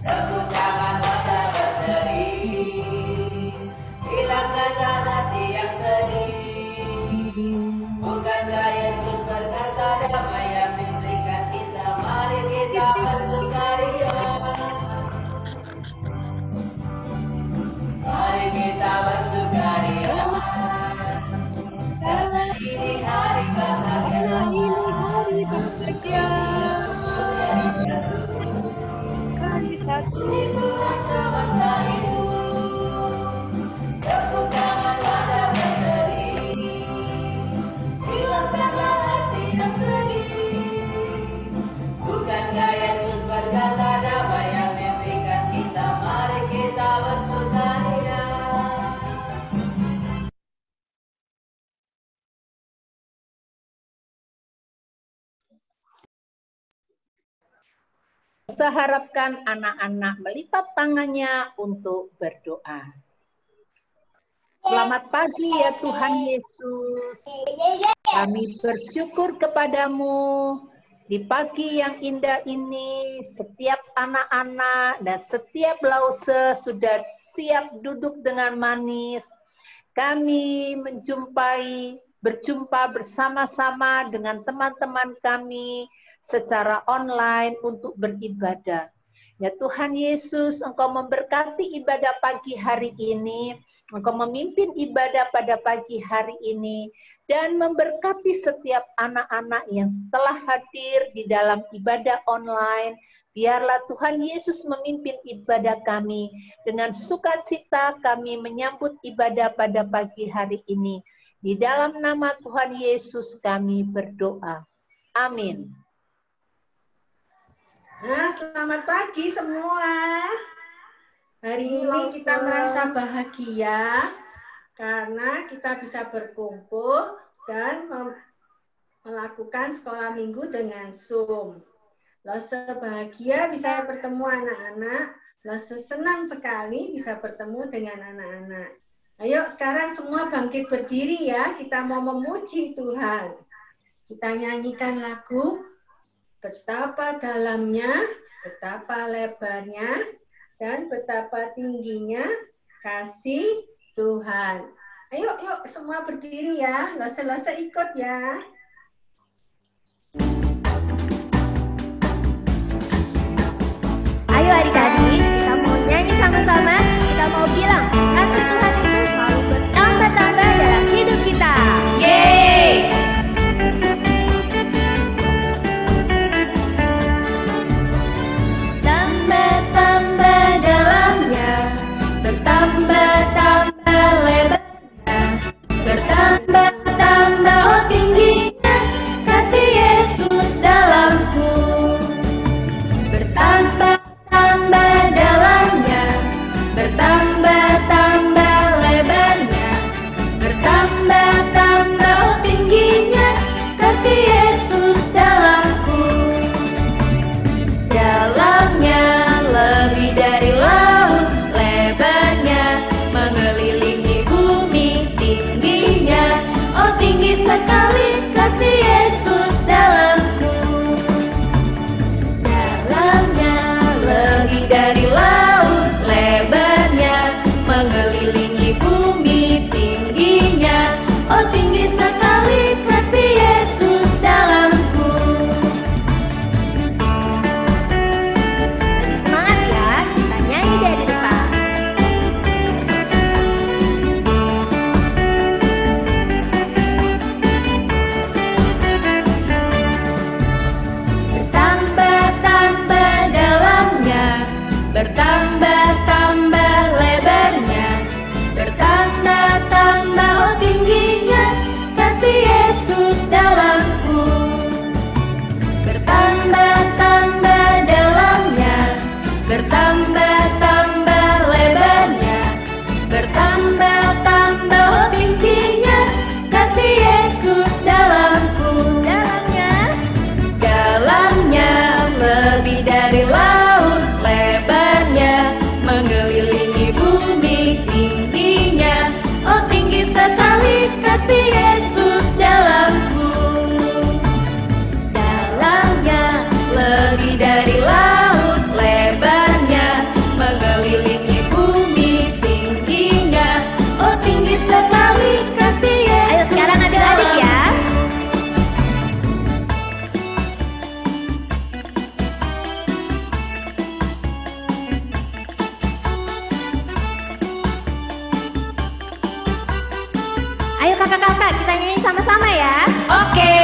Tepuk tangan wadah berseri, hilangkanlah hati yang sedih. Bukankah Yesus berkata damai yang diberikan kita, mari kita bersukaria. Mari kita bersukaria, karena ini hari bahagia. Kali satu Tuhan semesta itu, tepuk tangan wadah berseri, hilangkanlah hati yang sedih. Bukankah Yesus berkata damai yang diberikan kita, mari kita bersukaria. Saya harapkan anak-anak melipat tangannya untuk berdoa. Selamat pagi ya Tuhan Yesus. Kami bersyukur kepadamu di pagi yang indah ini. Setiap anak-anak dan setiap lause sudah siap duduk dengan manis. Kami berjumpa bersama-sama dengan teman-teman kami secara online untuk beribadah. Ya Tuhan Yesus, Engkau memberkati ibadah pagi hari ini, Engkau memimpin ibadah pada pagi hari ini, dan memberkati setiap anak-anak yang setelah hadir di dalam ibadah online. Biarlah Tuhan Yesus memimpin ibadah kami. Dengan sukacita kami menyambut ibadah pada pagi hari ini. Di dalam nama Tuhan Yesus kami berdoa. Amin. Nah, selamat pagi semua. Hari ini kita merasa bahagia karena kita bisa berkumpul dan melakukan sekolah minggu dengan Zoom. Lase bahagia bisa bertemu anak-anak, Lase senang sekali bisa bertemu dengan anak-anak. Ayo sekarang semua bangkit berdiri ya, kita mau memuji Tuhan. Kita nyanyikan lagu betapa dalamnya, betapa lebarnya, dan betapa tingginya kasih Tuhan. Ayo, yuk semua berdiri ya. Lase-lase ikut ya. Ayo adik-adik, kita mau nyanyi sama-sama. Kita mau bilang, kasih Tuhan itu selalu bertambah-tambah dalam hidup kita. Yeay! Tambah-tambah dalamnya, bertambah-tambah lebarnya, bertambah-tambah tingginya, kasih Yesus dalamku. Bertambah-tambah dalamnya, bertambah-tambah lebarnya, bertambah-tambah tingginya, kasih Yesus dalamku. Dalamnya lebih dari laut, lebarnya mengelilingi bumi, tingginya, oh tinggi sekali kasih Yesus dalamku. Dalamnya lebih dari laut, lebarnya mengelilingi bumi, tingginya, oh tinggi sekali kasih Yesus dalamku. Semangat ya, kita nyanyi dari depan. Bertambah-tambah dalamnya, bertambah kakak-kakak, kita nyanyi sama-sama ya. Oke.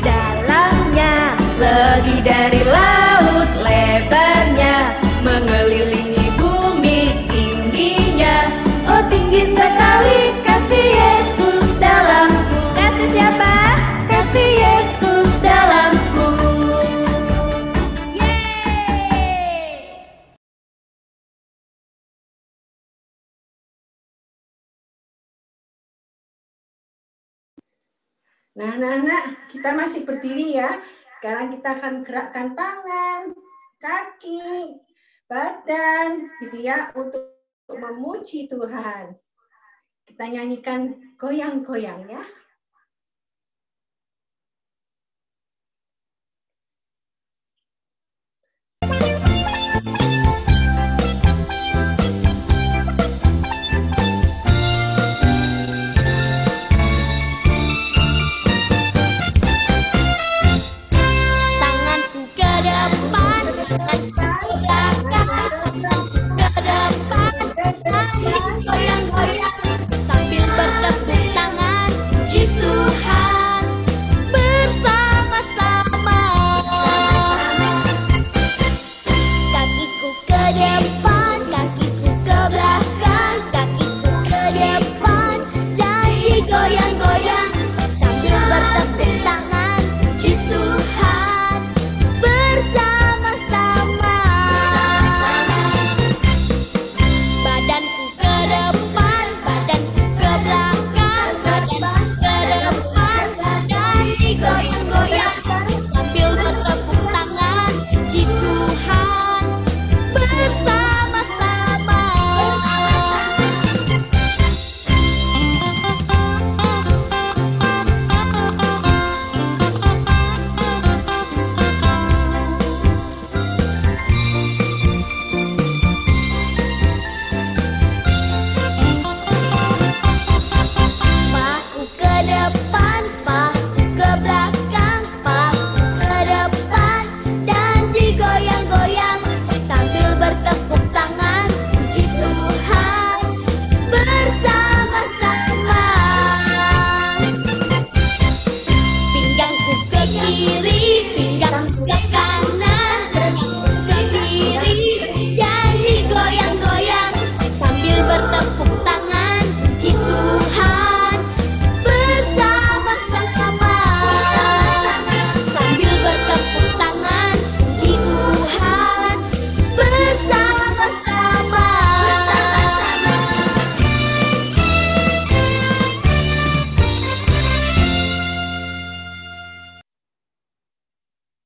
Dalamnya Lebih dari laut lebarnya, mengelilingi bumi tingginya. Oh tinggi sekali kasih Yesus dalamku. kasih siapa? Kasih Yesus dalamku. Yeay! Nah, kita masih berdiri ya. Sekarang kita akan gerakkan tangan, kaki, badan, gitu ya, untuk memuji Tuhan. Kita nyanyikan goyang-goyang ya. Tanganku ke depan, tanganku ke belakang, ke depan, goyang-goyang sambil bertepuk tangan, puji Tuhan bersama-sama. Kakiku ke depan, kakiku ke belakang, kakiku ke depan, dan digoyang-goyang sambil bertepuk tangan, puji Tuhan bersama-sama. Badanku ke depan, badanku ke belakang, badanku ke depan, dan digoyang-goyang sambil bertepuk tangan, puji Tuhan bersama-sama. Paku ke depan, paku ke belakang, paku ke depan, dan digoyang-goyang sambil bertepuk tangan, puji Tuhan bersama-sama. Pinggangku ke kiri, pinggangku ke kanan, pinggangku ke kiri, dan digoyang-goyang sambil bertepuk tangan, puji Tuhan bersama-sama. Sambil bertepuk tangan, puji Tuhan bersama-sama.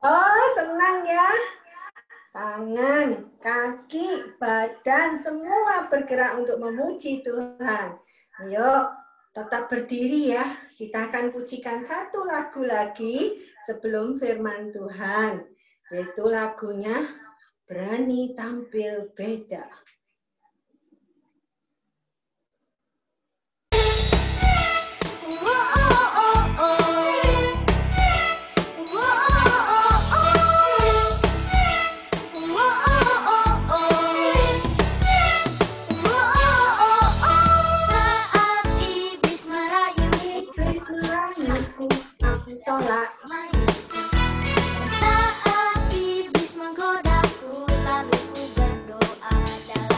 Oh, senang ya. Tangan, kaki, badan, semua bergerak untuk memuji Tuhan. Ayo, tetap berdiri ya. Kita akan pujikan satu lagu lagi sebelum firman Tuhan. Yaitu lagunya Berani Tampil Beda. Saat iblis merayu, Iblis merayuku, aku tolak. saat iblis menggodaku, lalu ku berdoa dalam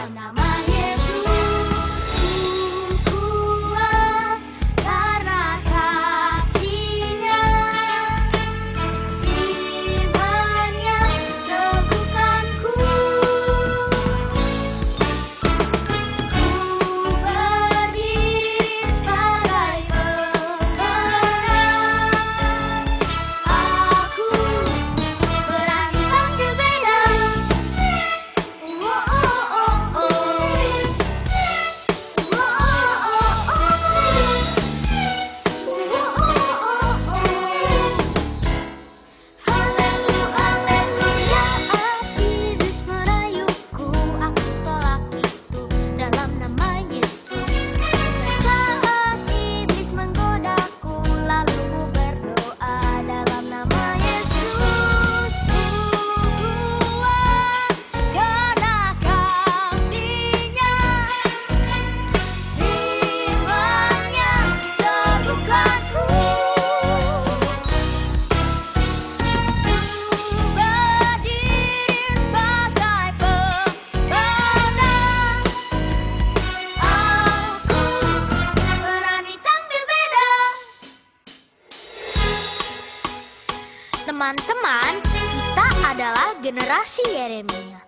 Firman, kita adalah generasi Yeremia.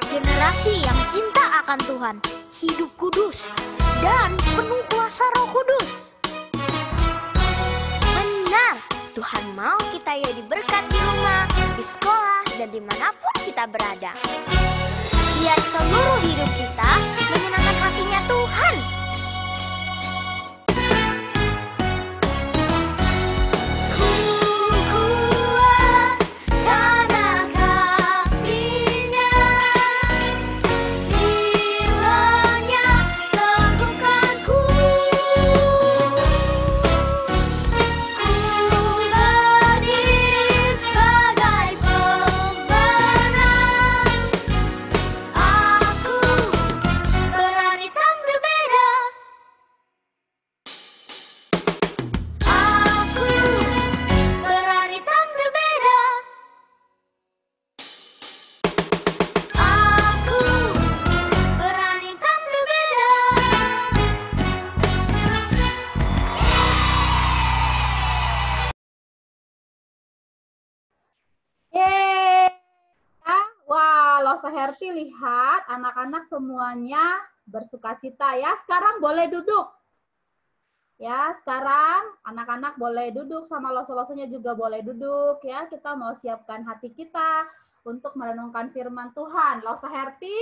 Generasi yang cinta akan Tuhan, hidup kudus, dan penuh kuasa Roh Kudus. Benar, Tuhan mau kita jadi berkat di rumah, di sekolah, dan dimanapun kita berada. Biar seluruh hidup kita menyenangkan hatinya Tuhan. Herti, lihat anak-anak semuanya bersukacita ya. Sekarang boleh duduk. Ya, sekarang anak-anak boleh duduk, sama loso-losonya juga boleh duduk ya. Kita mau siapkan hati kita untuk merenungkan firman Tuhan. Losa Herti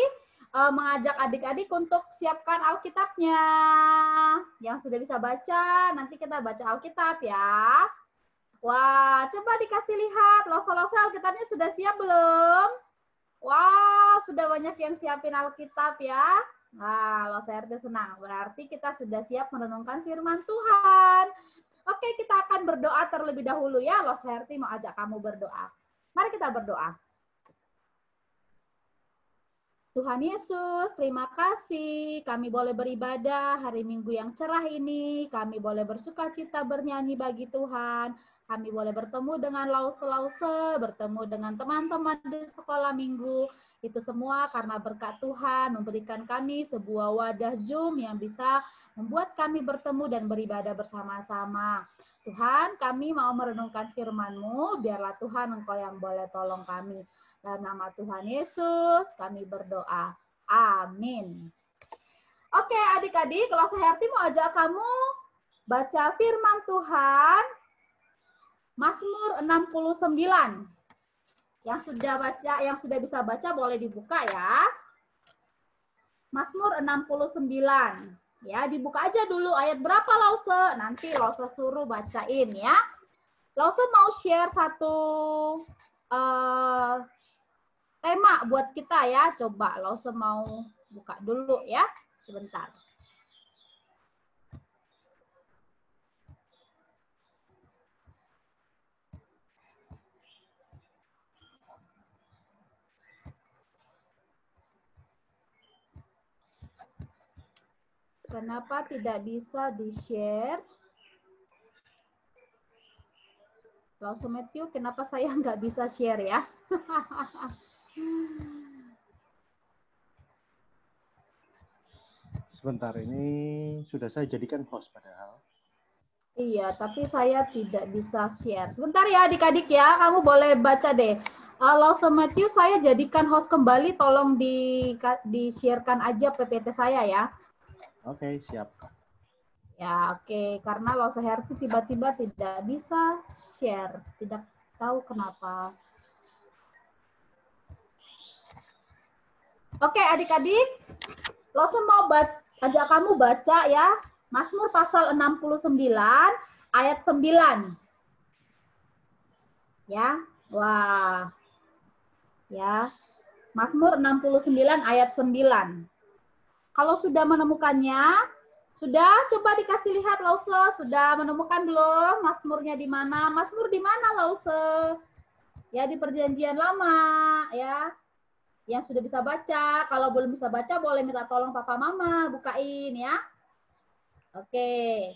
mengajak adik-adik untuk siapkan Alkitabnya. Yang sudah bisa baca, nanti kita baca Alkitab ya. Wah, coba dikasih lihat. Loso-loso Alkitabnya sudah siap belum? Wah, sudah banyak yang siapin Alkitab ya. Nah, Losa Herti senang. Berarti kita sudah siap merenungkan firman Tuhan. Oke, kita akan berdoa terlebih dahulu ya. Losa Herti mau ajak kamu berdoa. Mari kita berdoa. Tuhan Yesus, terima kasih kami boleh beribadah hari Minggu yang cerah ini. Kami boleh bersukacita bernyanyi bagi Tuhan. Kami boleh bertemu dengan lause-lause, bertemu dengan teman-teman di sekolah minggu. Itu semua karena berkat Tuhan memberikan kami sebuah wadah Zoom yang bisa membuat kami bertemu dan beribadah bersama-sama. Tuhan, kami mau merenungkan firman-Mu, biarlah Tuhan Engkau yang boleh tolong kami. Dalam nama Tuhan Yesus, kami berdoa. Amin. Oke, adik-adik, Losa Herti mau ajak kamu baca firman Tuhan, Mazmur 69. Yang sudah baca, yang sudah bisa baca boleh dibuka ya. Mazmur 69. Ya, dibuka aja dulu ayat berapa Lause? Nanti Lause suruh bacain ya. Lause mau share satu tema buat kita ya. Coba Lause mau buka dulu ya. Sebentar. Kenapa tidak bisa di-share? Lause Matthew, kenapa saya nggak bisa share ya? Sebentar, ini sudah saya jadikan host padahal. Iya, tapi saya tidak bisa share. Sebentar ya adik-adik ya, kamu boleh baca deh. Lause Matthew, saya jadikan host kembali, tolong di-share-kan aja PPT saya ya. Oke, siap. Ya, oke. Karena Lause Herti tiba-tiba tidak bisa share. Tidak tahu kenapa. Oke, adik-adik. Lause mau ajak kamu baca ya. Mazmur pasal 69 ayat 9. Ya. Wah. Ya. Mazmur 69 ayat 9. Kalau sudah menemukannya, sudah coba dikasih lihat Lause, sudah menemukan belum? Mazmurnya di mana? Mazmur di mana Lause? Ya di Perjanjian Lama ya. Yang sudah bisa baca, kalau belum bisa baca boleh minta tolong papa mama bukain ya. Oke.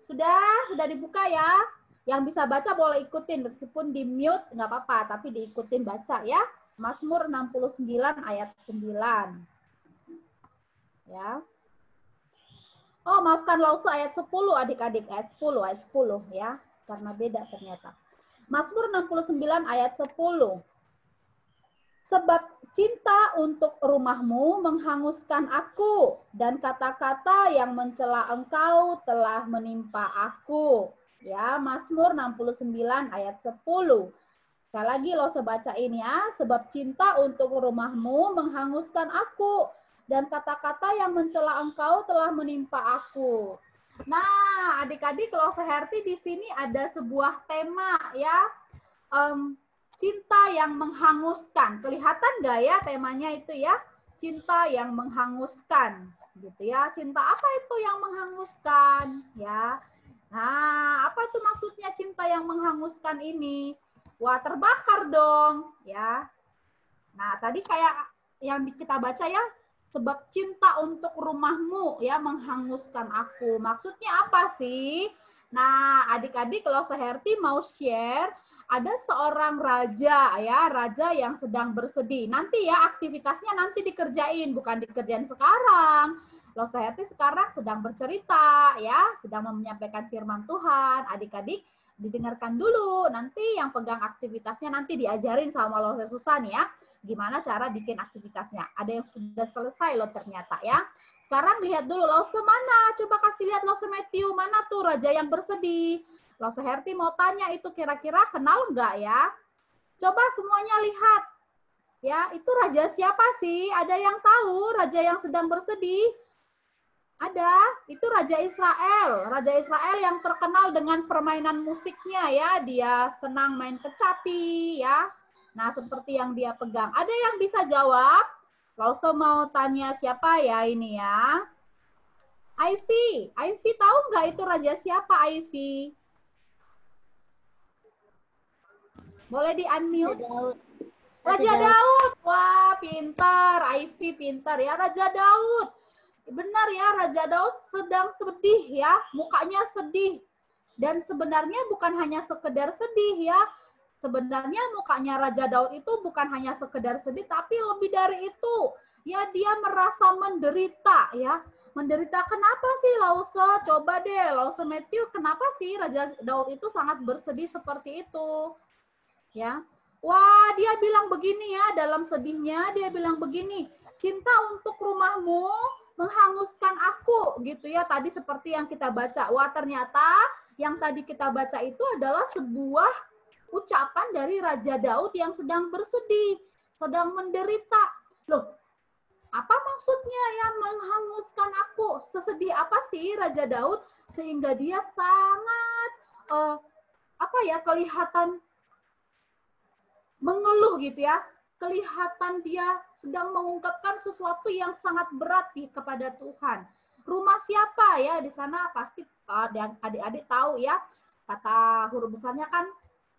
Sudah dibuka ya. Yang bisa baca boleh ikutin meskipun di mute nggak apa-apa, tapi diikutin baca ya. Mazmur 69 ayat 9. Ya. Oh, maafkan Lause ayat 10 adik-adik, ayat 10 ya, karena beda ternyata. Mazmur 69 ayat 10. Sebab cinta untuk rumahmu menghanguskan aku, dan kata-kata yang mencela engkau telah menimpa aku. Ya, Mazmur 69 ayat 10. Sekali lagi lo sebacain ya. Sebab cinta untuk rumahmu menghanguskan aku, dan kata-kata yang mencela engkau telah menimpa aku. Nah, adik-adik lo seherti di sini ada sebuah tema ya. Cinta yang menghanguskan. Kelihatan nggak ya temanya itu ya? Cinta yang menghanguskan. Gitu ya. Cinta apa itu yang menghanguskan? Ya. Nah, apa itu maksudnya cinta yang menghanguskan ini? Wah, terbakar dong. Ya. Nah, tadi kayak yang kita baca ya. Sebab cinta untuk rumahmu ya menghanguskan aku. Maksudnya apa sih? Nah, adik-adik kalau seherti mau share, ada seorang raja ya, raja yang sedang bersedih. Nanti ya aktivitasnya nanti dikerjain, bukan dikerjain sekarang. Lo seherti sekarang sedang bercerita ya, sedang menyampaikan firman Tuhan. Adik-adik didengarkan dulu. Nanti yang pegang aktivitasnya nanti diajarin sama lo Susan ya. Gimana cara bikin aktivitasnya. Ada yang sudah selesai lo ternyata ya. Sekarang lihat dulu Lause mana? Coba kasih lihat Lause Matthew. Mana tuh raja yang bersedih? Lause Herti mau tanya itu kira-kira kenal nggak ya? Coba semuanya lihat. Ya, itu raja siapa sih? Ada yang tahu raja yang sedang bersedih? Ada. Itu Raja Israel. Raja Israel yang terkenal dengan permainan musiknya ya. Dia senang main kecapi ya. Nah, seperti yang dia pegang. Ada yang bisa jawab? Lause mau tanya siapa ya ini ya? Ivy. Ivy tahu nggak itu raja siapa Ivy? Boleh di-unmute? Raja Daud. Wah, pintar. Ivy pintar ya. Raja Daud. Benar ya, Raja Daud sedang sedih ya. Mukanya sedih. Dan sebenarnya bukan hanya sekedar sedih ya. Sebenarnya mukanya Raja Daud itu bukan hanya sekedar sedih, tapi lebih dari itu. Ya, dia merasa menderita ya. Menderita kenapa sih Lause? Coba deh Lause Matthew, kenapa sih Raja Daud itu sangat bersedih seperti itu? Ya. Wah, dia bilang begini ya, dalam sedihnya dia bilang begini, cinta untuk rumahmu menghanguskan aku, gitu ya. Tadi seperti yang kita baca. Wah, ternyata yang tadi kita baca itu adalah sebuah ucapan dari Raja Daud yang sedang bersedih, sedang menderita. Loh, apa maksudnya ya menghanguskan aku? Sesedih apa sih Raja Daud sehingga dia sangat kelihatan mengeluh gitu ya. Kelihatan dia sedang mengungkapkan sesuatu yang sangat berat kepada Tuhan. Rumah siapa ya di sana pasti adik-adik tahu ya. Kata huruf besarnya kan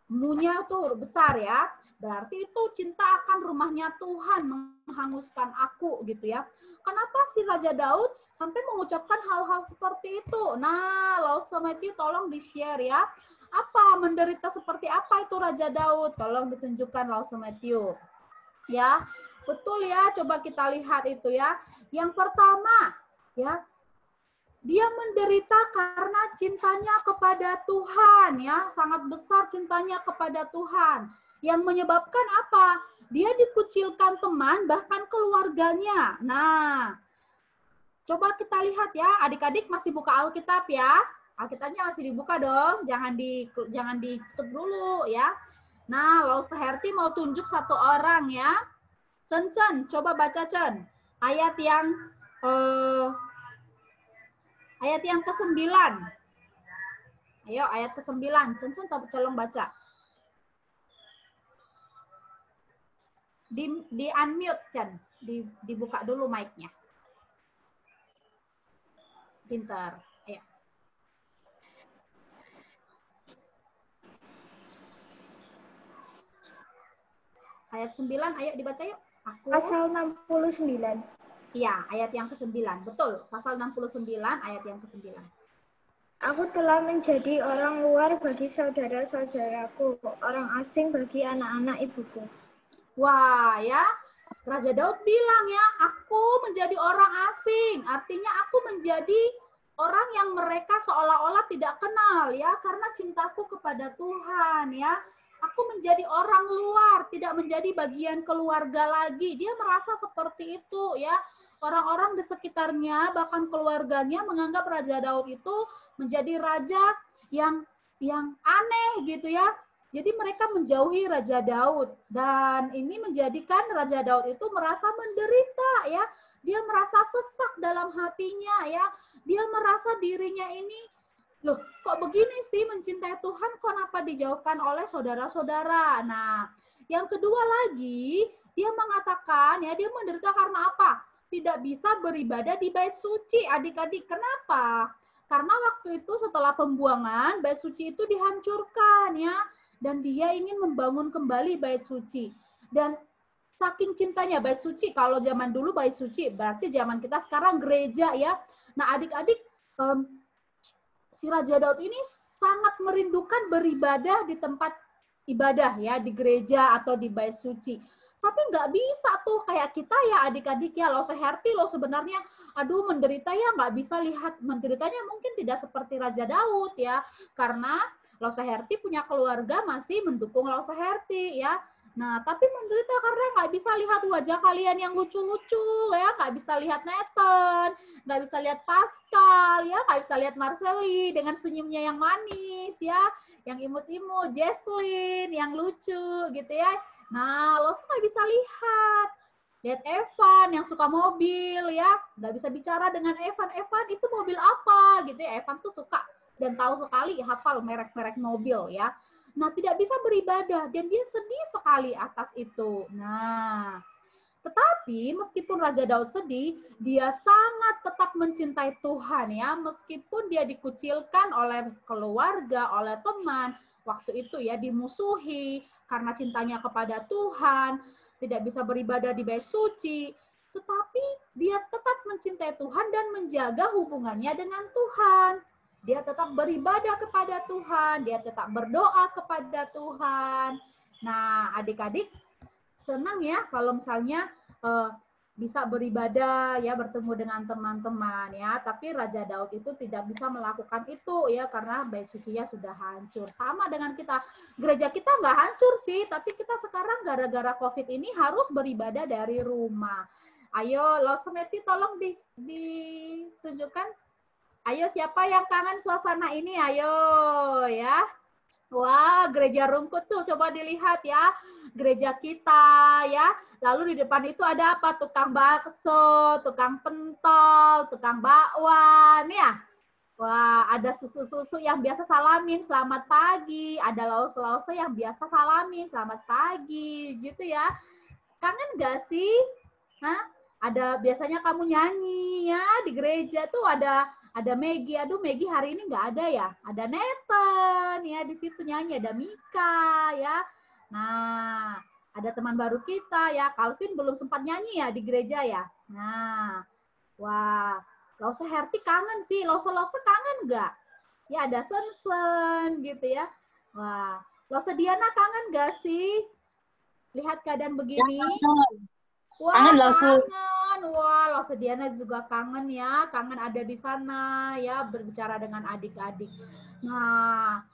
mu-nya tuh huruf besar ya. Berarti itu cinta akan rumahnya Tuhan menghanguskan aku gitu ya. Kenapa sih Raja Daud sampai mengucapkan hal-hal seperti itu? Nah, Lause Matthew tolong di-share ya. Apa menderita seperti apa itu Raja Daud? Tolong ditunjukkan Lause Matthew. Ya, betul ya. Coba kita lihat itu ya. Yang pertama, ya, dia menderita karena cintanya kepada Tuhan, ya, sangat besar cintanya kepada Tuhan. Yang menyebabkan apa? Dia dikucilkan teman, bahkan keluarganya. Nah, coba kita lihat ya, adik-adik masih buka Alkitab ya. Alkitabnya masih dibuka dong, jangan ditutup dulu ya. Nah, Lause Herti mau tunjuk satu orang ya. Cen, coba baca Cen. Ayat yang ke-9. Ayo, ayat ke-9. Cen, tolong baca. Di unmute Cen. Dibuka dulu mic-nya. Pintar. Ayo. Ayat 9, ayo dibaca yuk. Pasal 69. Iya, ayat yang ke-9. Betul, pasal 69, ayat yang ke-9. Aku telah menjadi orang luar bagi saudara-saudaraku, orang asing bagi anak-anak ibuku. Wah, ya. Raja Daud bilang ya, aku menjadi orang asing. Artinya aku menjadi orang yang mereka seolah-olah tidak kenal ya, karena cintaku kepada Tuhan ya. aku menjadi orang luar, tidak menjadi bagian keluarga lagi. Dia merasa seperti itu ya. Orang-orang di sekitarnya, bahkan keluarganya menganggap Raja Daud itu menjadi raja yang aneh gitu ya. Jadi mereka menjauhi Raja Daud, dan ini menjadikan Raja Daud itu merasa menderita ya. Dia merasa sesak dalam hatinya ya. Dia merasa dirinya ini, loh kok begini sih, mencintai Tuhan kok kenapa dijauhkan oleh saudara-saudara. Nah, yang kedua lagi, dia mengatakan ya, dia menderita karena apa? Tidak bisa beribadah di bait suci, adik-adik. Kenapa? Karena waktu itu setelah pembuangan, bait suci itu dihancurkan ya. Dan dia ingin membangun kembali bait suci. Dan saking cintanya bait suci, kalau zaman dulu bait suci, berarti zaman kita sekarang gereja ya. Nah adik-adik, si Raja Daud ini sangat merindukan beribadah di tempat ibadah ya, di gereja atau di bait suci. Tapi nggak bisa tuh kayak kita ya adik-adik ya, lo seherti lo sebenarnya, aduh menderita ya, nggak bisa lihat menderitanya mungkin tidak seperti Raja Daud ya, karena Lause Herti punya keluarga masih mendukung Lause Herti ya. Nah, tapi menderita karena nggak bisa lihat wajah kalian yang lucu-lucu ya, nggak bisa lihat Nathan, nggak bisa lihat Pascal ya, nggak bisa lihat Marceli dengan senyumnya yang manis ya, yang imut-imut, Jesslyn yang lucu gitu ya. Nah, Lause nggak bisa lihat. Lihat Evan yang suka mobil ya, nggak bisa bicara dengan Evan. Evan itu mobil apa gitu ya, Evan tuh suka dan tahu sekali hafal merek-merek mobil ya. Nah, tidak bisa beribadah dan dia sedih sekali atas itu. Nah, tetapi meskipun Raja Daud sedih, dia sangat tetap mencintai Tuhan ya, meskipun dia dikucilkan oleh keluarga, oleh teman, waktu itu ya dimusuhi karena cintanya kepada Tuhan, tidak bisa beribadah di bait suci, tetapi dia tetap mencintai Tuhan dan menjaga hubungannya dengan Tuhan. Dia tetap beribadah kepada Tuhan, dia tetap berdoa kepada Tuhan. Nah, adik-adik senang ya kalau misalnya bisa beribadah ya, bertemu dengan teman-teman ya. Tapi Raja Daud itu tidak bisa melakukan itu ya, karena bait sucinya sudah hancur. Sama dengan kita, gereja kita nggak hancur sih, tapi kita sekarang gara-gara COVID ini harus beribadah dari rumah. Ayo, Lause Meti tolong ditunjukkan. Ayo, siapa yang kangen suasana ini? Ayo ya. Wah, gereja Rungkut tuh coba dilihat ya. Gereja kita ya. Lalu di depan itu ada apa? Tukang bakso, tukang pentol, tukang bakwan ya. Wah, ada susu-susu yang biasa salamin selamat pagi, ada lause-lause yang biasa salamin selamat pagi gitu ya. Kangen gak sih? Hah? Ada biasanya kamu nyanyi ya di gereja tuh ada Maggie. Aduh, Maggie hari ini nggak ada ya. Ada Nathan ya di situ nyanyi, ada Mika ya. Nah, ada teman baru kita ya. Calvin belum sempat nyanyi ya di gereja ya. Nah, wah, Lause Herti kangen sih. Lause kangen nggak? Ya ada Sen gitu ya. Wah, Lause Diana kangen nggak sih? Lihat keadaan begini. Wah, kangen Lause. Wah, Lause Diana juga kangen ya. Kangen ada di sana ya, berbicara dengan adik-adik. Nah,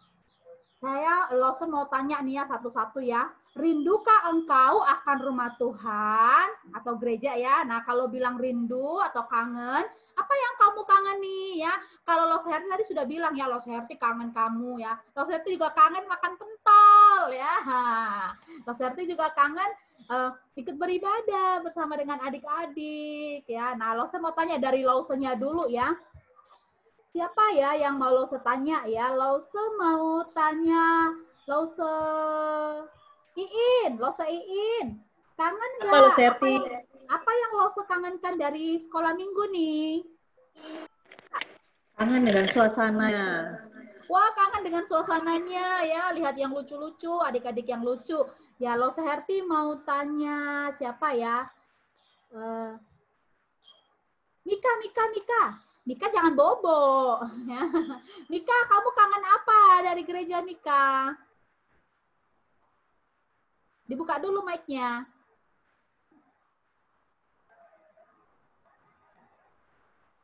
saya Lause mau tanya nih ya satu-satu ya. Rindukah engkau akan rumah Tuhan atau gereja ya? Nah, kalau bilang rindu atau kangen, apa yang kamu kangen nih ya? Kalau Lause Herti tadi sudah bilang ya, Lause Herti kangen kamu ya. Lause Herti juga kangen makan pentol ya. Lause Herti juga kangen ikut beribadah bersama dengan adik-adik ya. Nah, Lause mau tanya dari Lause-nya dulu ya. Siapa ya yang mau Lause tanya ya? Lause mau tanya Lause Iin. Kangen nggak? Apa yang Lause kangenkan dari sekolah minggu nih? Kangen dengan suasana. Wah, kangen dengan suasananya ya. Lihat yang lucu-lucu, adik-adik yang lucu. Ya, Lause Herti mau tanya siapa ya? Mika. Mika jangan bobo. Mika, kamu kangen apa dari gereja Mika? Dibuka dulu mic-nya.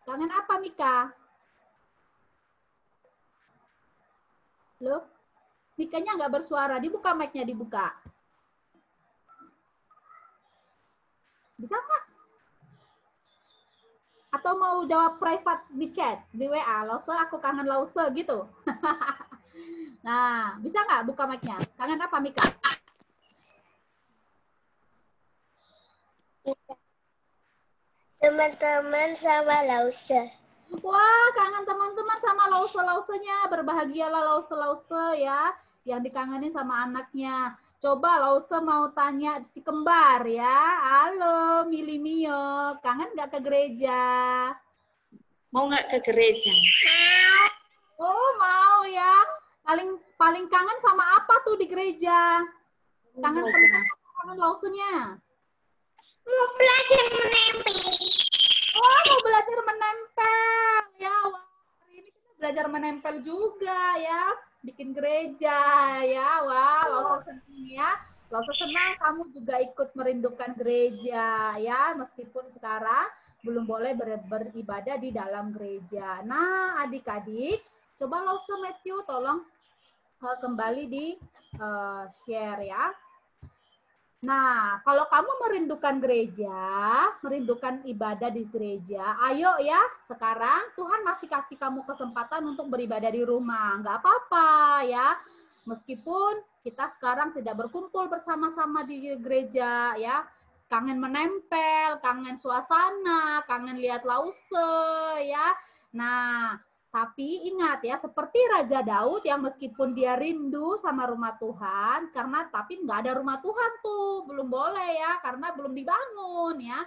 Kangen apa Mika? Loh? Mikanya nggak bersuara. Dibuka mic-nya, dibuka. Bisa nggak? Atau mau jawab private di chat, di WA, Lause, aku kangen Lause, gitu. Nah, bisa nggak buka mic-nya? Kangen apa, Mika? Teman-teman sama Lause. Wah, kangen teman-teman sama Lause-Lausenya. Berbahagialah Lause-Lause ya, yang dikangenin sama anaknya. Coba Lause mau tanya si kembar ya. Halo, Mili Mio, kangen nggak ke gereja? Mau nggak ke gereja? Oh, mau ya. Paling kangen sama apa tuh di gereja? Kangen teman, kangen Lausenya. Mau belajar menempel. Oh, mau belajar menempel. Ya, wah, hari ini kita belajar menempel juga ya. Bikin gereja ya. Wah, Lause senang ya. Lause senang kamu juga ikut merindukan gereja ya. Meskipun sekarang belum boleh beribadah di dalam gereja. Nah, adik-adik, coba Lause Matthew tolong kembali di share ya. Nah, kalau kamu merindukan gereja, merindukan ibadah di gereja, ayo ya, sekarang Tuhan masih kasih kamu kesempatan untuk beribadah di rumah. Nggak apa-apa ya, meskipun kita sekarang tidak berkumpul bersama-sama di gereja ya, kangen menempel, kangen suasana, kangen lihat Lause ya. Nah, tapi ingat ya, seperti Raja Daud yang meskipun dia rindu sama rumah Tuhan, tapi nggak ada rumah Tuhan tuh, belum boleh ya, karena belum dibangun ya.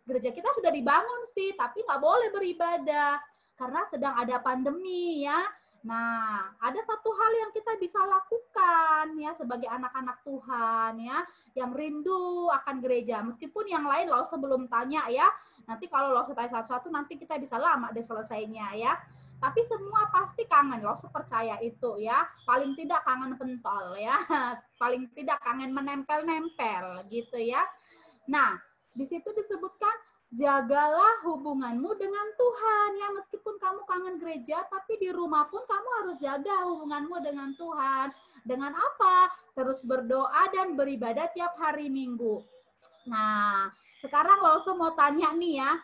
Gereja kita sudah dibangun sih, tapi nggak boleh beribadah, karena sedang ada pandemi ya. Nah, ada satu hal yang kita bisa lakukan ya sebagai anak-anak Tuhan ya, yang rindu akan gereja. Meskipun yang lain Lause belum tanya ya, nanti kalau Lause tanya satu-satu nanti kita bisa lama deh selesainya ya. Tapi semua pasti kangen, Lause percaya itu ya. Paling tidak kangen pentol ya. Paling tidak kangen menempel-nempel gitu ya. Nah, di situ disebutkan jagalah hubunganmu dengan Tuhan ya. Meskipun kamu kangen gereja, tapi di rumah pun kamu harus jaga hubunganmu dengan Tuhan. Dengan apa? Terus berdoa dan beribadah tiap hari Minggu. Nah, sekarang Lause mau tanya nih ya.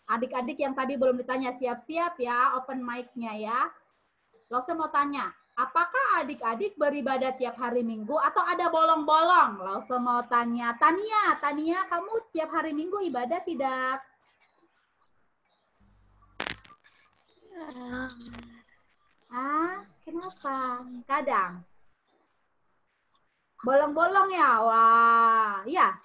Adik-adik yang tadi belum ditanya, siap-siap ya, open mic-nya ya. Lause mau tanya, apakah adik-adik beribadah tiap hari Minggu atau ada bolong-bolong? Lause mau tanya, Tania, kamu tiap hari Minggu ibadah tidak? Kenapa? Kadang. Bolong-bolong ya? Wah, iya.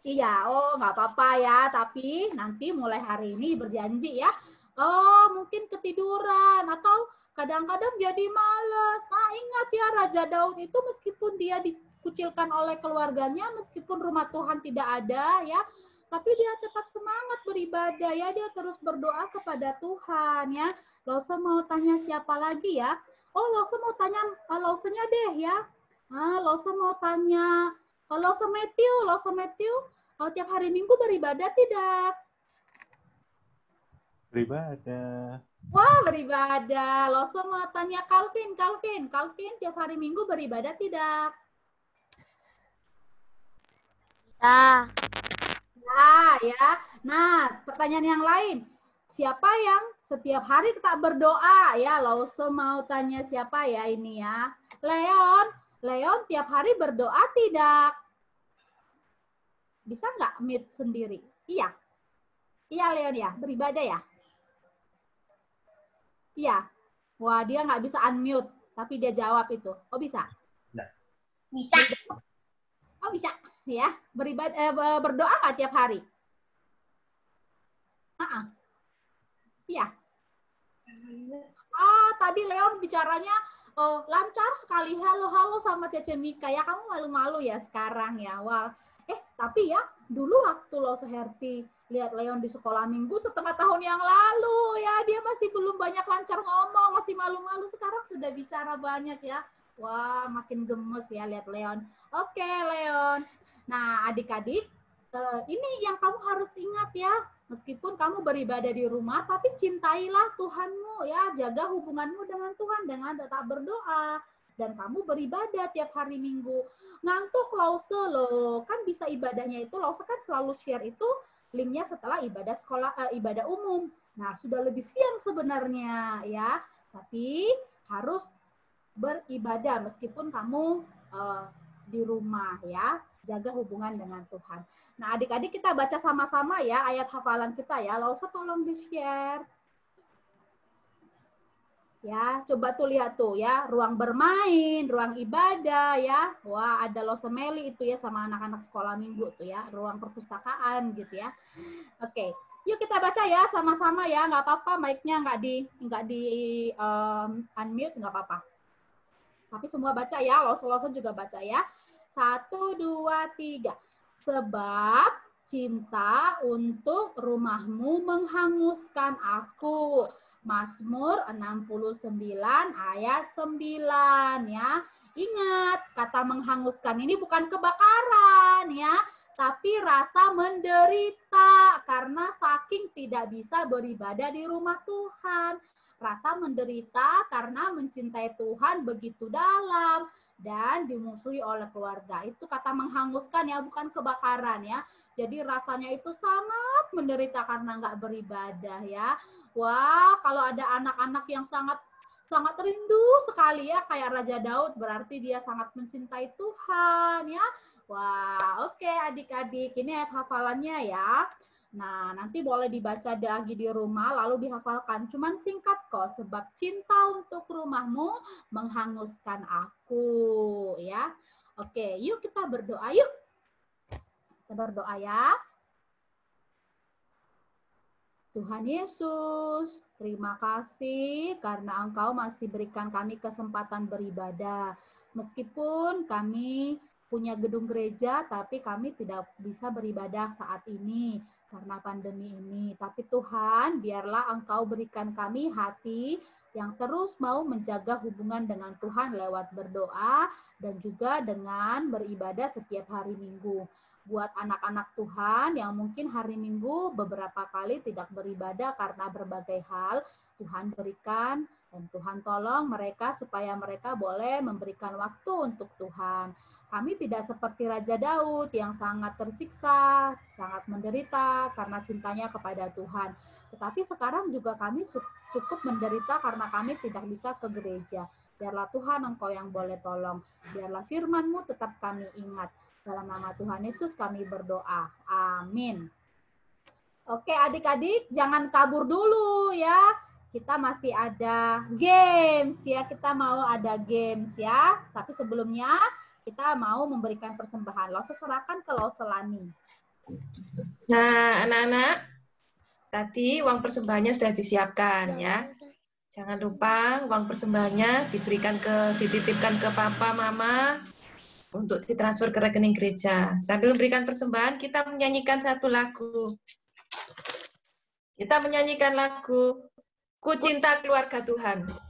Iya, oh nggak apa-apa ya, tapi nanti mulai hari ini berjanji ya. Oh, mungkin ketiduran atau kadang-kadang jadi males. Nah, ingat ya, Raja Daud itu meskipun dia dikucilkan oleh keluarganya, meskipun rumah Tuhan tidak ada ya, tapi dia tetap semangat beribadah ya, dia terus berdoa kepada Tuhan ya. Lause mau tanya siapa lagi ya? Oh, Lause mau tanya Lause-nya deh ya. Lause mau tanya Lause Matthew, tiap hari Minggu beribadah tidak? Beribadah. Wah, beribadah. Lause mau tanya Calvin, tiap hari Minggu beribadah tidak? Ya. Nah, pertanyaan yang lain. Siapa yang setiap hari tak berdoa? Ya, Lause mau tanya siapa ya ini ya? Leon tiap hari berdoa tidak? Bisa nggak mute sendiri? Iya. Iya, Leon ya, beribadah ya? Iya. Wah, dia nggak bisa unmute, tapi dia jawab itu. Oh, bisa? Bisa. Oh, bisa. Ya, berdoa nggak tiap hari? Iya. Tadi Leon bicaranya lancar sekali. Halo sama Cece Mika ya. Kamu malu-malu ya sekarang ya. Wah. Tapi ya, dulu waktu Lause Herti lihat Leon di sekolah minggu setengah tahun yang lalu ya, dia masih belum banyak lancar ngomong, masih malu-malu. Sekarang sudah bicara banyak ya. Wah, makin gemes ya lihat Leon. Oke, Leon. Nah, adik-adik, ini yang kamu harus ingat ya, meskipun kamu beribadah di rumah, tapi cintailah Tuhanmu ya, jaga hubunganmu dengan Tuhan dengan tetap berdoa, dan kamu beribadah tiap hari Minggu. Ngantuk Lause loh, kan bisa ibadahnya itu, Lause kan selalu share itu linknya setelah ibadah sekolah, ibadah umum. Nah, sudah lebih siang sebenarnya ya, tapi harus beribadah meskipun kamu di rumah ya, jaga hubungan dengan Tuhan. Nah, adik-adik kita baca sama-sama ya ayat hafalan kita ya. Lause tolong di-share. Ya, coba tuh lihat tuh ya, ruang bermain, ruang ibadah ya. Wah, ada Lause Meli itu ya sama anak-anak sekolah minggu tuh ya, ruang perpustakaan gitu ya. Oke, yuk kita baca ya sama-sama ya, nggak apa-apa mic-nya nggak di unmute, nggak apa-apa. Tapi semua baca ya, Lause juga baca ya. 1, 2, 3. Sebab cinta untuk rumahmu menghanguskan aku. Mazmur 69 ayat 9 ya. Ingat, kata menghanguskan ini bukan kebakaran ya, tapi rasa menderita karena saking tidak bisa beribadah di rumah Tuhan. Rasa menderita karena mencintai Tuhan begitu dalam dan dimusuhi oleh keluarga. Itu kata menghanguskan ya, bukan kebakaran ya. Jadi rasanya itu sangat menderita karena nggak beribadah ya. Wah, kalau ada anak-anak yang sangat rindu sekali ya, kayak Raja Daud, berarti dia sangat mencintai Tuhan ya. Wah, oke adik-adik, ini ayat hafalannya ya. Nah, nanti boleh dibaca lagi di rumah, lalu dihafalkan. Cuman singkat kok, sebab cinta untuk rumahmu menghanguskan aku. Ya, oke, yuk kita berdoa yuk. Kita berdoa ya. Tuhan Yesus, terima kasih karena Engkau masih berikan kami kesempatan beribadah. Meskipun kami punya gedung gereja, tapi kami tidak bisa beribadah saat ini karena pandemi ini. Tapi Tuhan, biarlah Engkau berikan kami hati yang terus mau menjaga hubungan dengan Tuhan lewat berdoa dan juga dengan beribadah setiap hari Minggu. Buat anak-anak Tuhan yang mungkin hari Minggu beberapa kali tidak beribadah karena berbagai hal, Tuhan berikan dan Tuhan tolong mereka supaya mereka boleh memberikan waktu untuk Tuhan. Kami tidak seperti Raja Daud yang sangat tersiksa, sangat menderita karena cintanya kepada Tuhan. Tetapi sekarang juga kami cukup menderita karena kami tidak bisa ke gereja. Biarlah Tuhan Engkau yang boleh tolong. Biarlah firman-Mu tetap kami ingat. Dalam nama Tuhan Yesus kami berdoa. Amin. Oke adik-adik, jangan kabur dulu ya. Kita masih ada games ya. Kita mau ada games ya. Tapi sebelumnya kita mau memberikan persembahan. Lause serahkan ke Lause Lani. Nah, anak-anak, tadi uang persembahannya sudah disiapkan ya. Jangan lupa uang persembahannya dititipkan ke papa, mama untuk ditransfer ke rekening gereja. Sambil memberikan persembahan, kita menyanyikan satu lagu. Kita menyanyikan lagu Ku Cinta Keluarga Tuhan.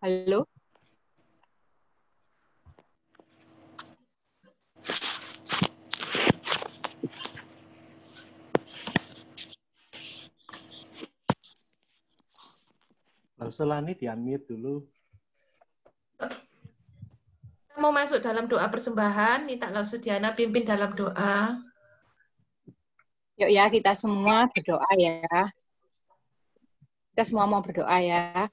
Halo? Selani di-unmute dulu. Mau masuk dalam doa persembahan, minta Lause Diana pimpin dalam doa. Yuk ya, kita semua berdoa ya. Kita semua mau berdoa ya.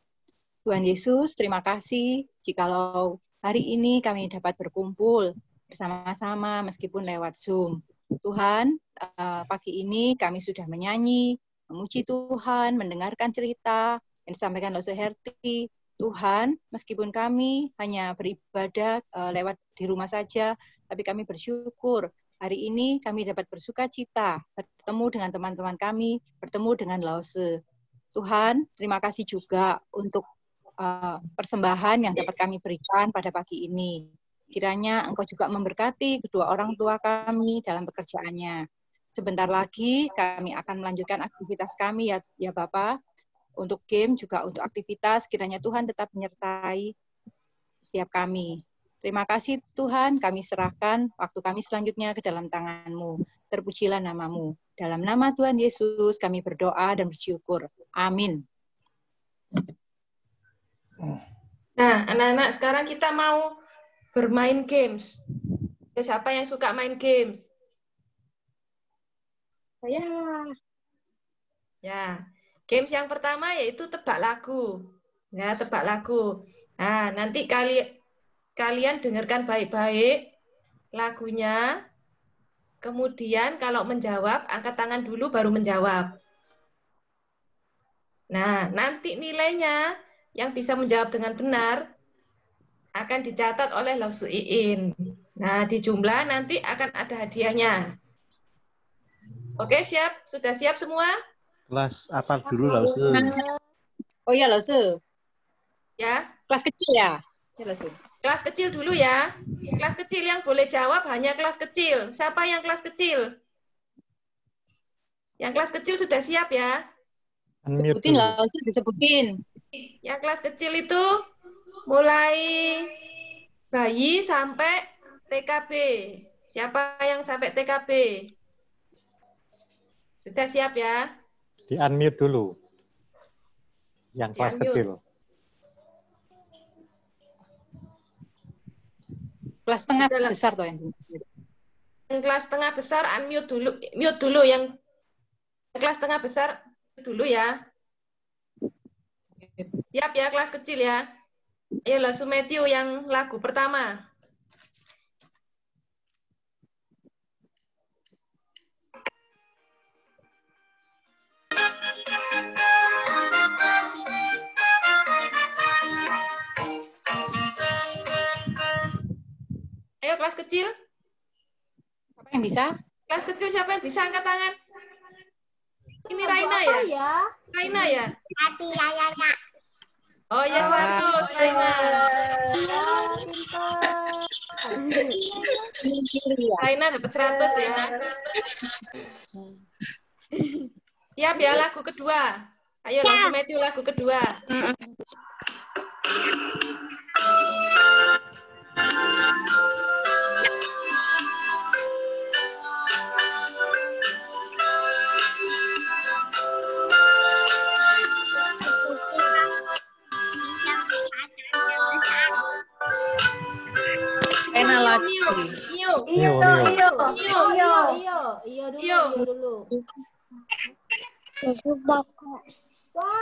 Tuhan Yesus, terima kasih jikalau hari ini kami dapat berkumpul bersama-sama meskipun lewat Zoom. Tuhan, pagi ini kami sudah menyanyi, memuji Tuhan, mendengarkan cerita yang disampaikan Lause Herti. Tuhan, meskipun kami hanya beribadah lewat di rumah saja, tapi kami bersyukur hari ini kami dapat bersuka cita, bertemu dengan teman-teman kami, bertemu dengan Lause. Tuhan, terima kasih juga untuk persembahan yang dapat kami berikan pada pagi ini. Kiranya Engkau juga memberkati kedua orang tua kami dalam pekerjaannya. Sebentar lagi kami akan melanjutkan aktivitas kami ya Bapak. Untuk game juga untuk aktivitas, kiranya Tuhan tetap menyertai setiap kami. Terima kasih Tuhan, kami serahkan waktu kami selanjutnya ke dalam tangan-Mu. Terpujilah nama-Mu. Dalam nama Tuhan Yesus kami berdoa dan bersyukur. Amin. Nah, anak-anak, sekarang kita mau bermain games. Siapa yang suka main games? Saya. Ya. Games yang pertama yaitu tebak lagu. Ya, tebak lagu. Nah, nanti kalian dengarkan baik-baik lagunya. Kemudian kalau menjawab, angkat tangan dulu baru menjawab. Nah, nanti nilainya yang bisa menjawab dengan benar akan dicatat oleh Lause Iin. Nah, di jumlah nanti akan ada hadiahnya. Oke, siap? Sudah siap semua? Kelas apa dulu, Lause? Oh ya, Lause. Ya. Kelas kecil ya? Ya, Lause. Kelas kecil dulu ya. Kelas kecil yang boleh jawab hanya kelas kecil. Siapa yang kelas kecil? Yang kelas kecil sudah siap ya? Sebutin, Lause, disebutin. Yang kelas kecil itu mulai bayi sampai TKB. Siapa yang sampai TKB? Sudah siap ya? Di-unmute dulu. Yang kelas kecil. Kelas tengah besar tuh yang. Yang kelas tengah besar unmute dulu. Mute dulu yang kelas tengah besar dulu ya. Siap ya kelas kecil ya. Ayo Lause Matthew yang lagu pertama. Ayo kelas kecil. Siapa yang bisa? Kelas kecil siapa yang bisa angkat tangan? Ini Raina ya? Raina ya? Hati ya. Oh ya 100 Raina. Raina dapat 100 ya. Siap ya lagu kedua. Ayo Lause Matthew lagu kedua. Iyo dulu.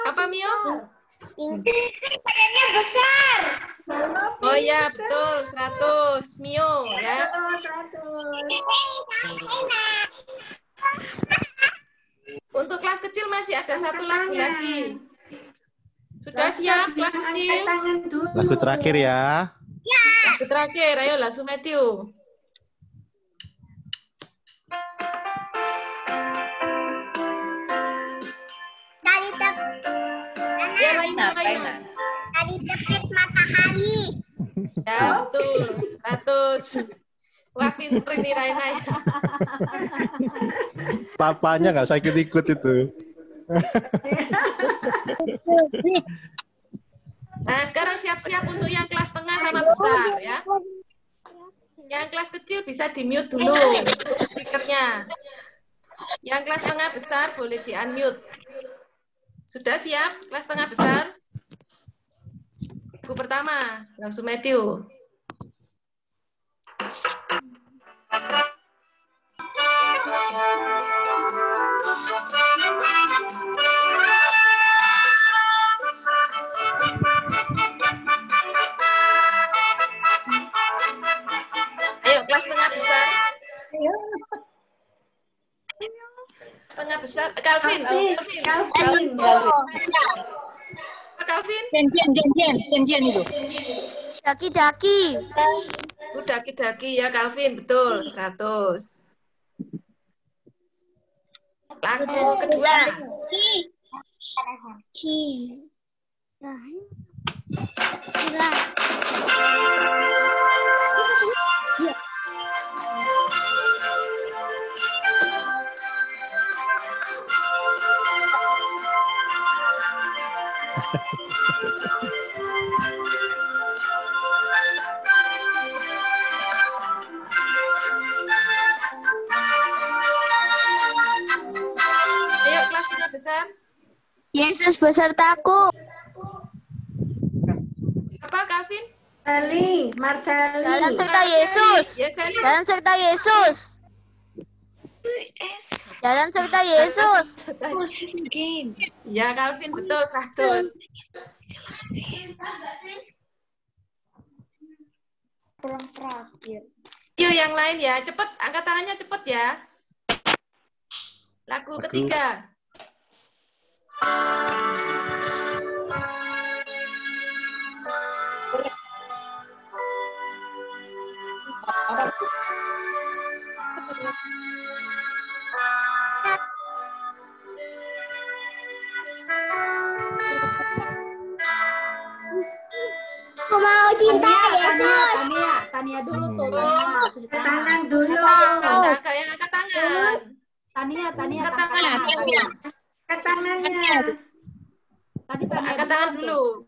Apa Mio? Badannya besar. Oh ya betul 100 Mio ya. Untuk kelas kecil masih ada satu lagu lagi. Sudah siap kelas kecil? Lagu terakhir ya. Lagu terakhir, ayo Lause Matthew. Ya Raina. Tadi terbit matahari. Ya betul 100. Wah pinter nih Raina ya. Papanya nggak usah ikut-ikut itu. Nah, sekarang siap-siap untuk yang kelas tengah sama besar ya. Yang kelas kecil bisa di-mute dulu speakernya. Yang kelas tengah besar boleh di-unmute. Sudah siap kelas tengah besar? Buku pertama, langsung Matthew. Ayo, kelas tengah besar. Tengah besar. Calvin. Jen itu. Daki-daki. Itu daki-daki ya, Calvin. Betul, 100. Lagu kedua. Ayo, kelas tengah besar. Yesus besertaku. Apa, Calvin? Marceli. Dalam serta Yesus. Dalam serta Yesus. Dalam serta Yesus. Ya, Calvin betul 100. Yuk yang lain ya, cepet angkat tangannya cepet ya. Lagu ketiga. Aku mau cinta Yesus. Tania dulu tuh. Tangan dulu. Angkat yang angkat tangan. Tania. Angkat tangannya. Angkat tangannya. Tadi Tania Angkat tangan dulu.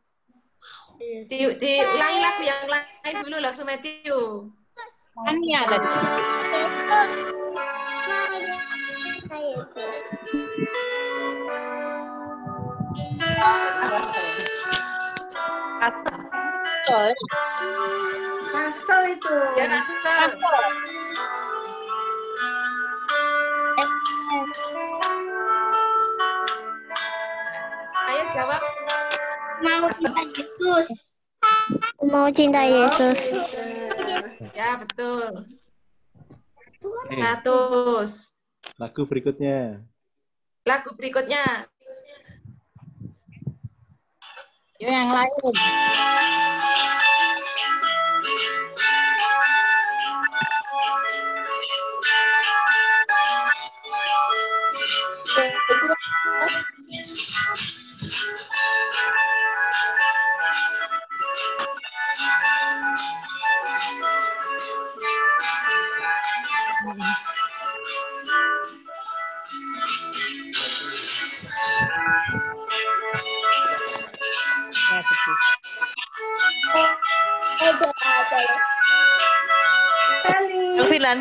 Diulangi lagu yang lain dulu langsung Matthew. Tania tadi. Rasel itu. Ya, Rasel. Ayo jawab. Mau cinta Yesus. Mau cinta Yesus. Ya, betul. 100. Lagu berikutnya. Lagu berikutnya. Yuk yang lain.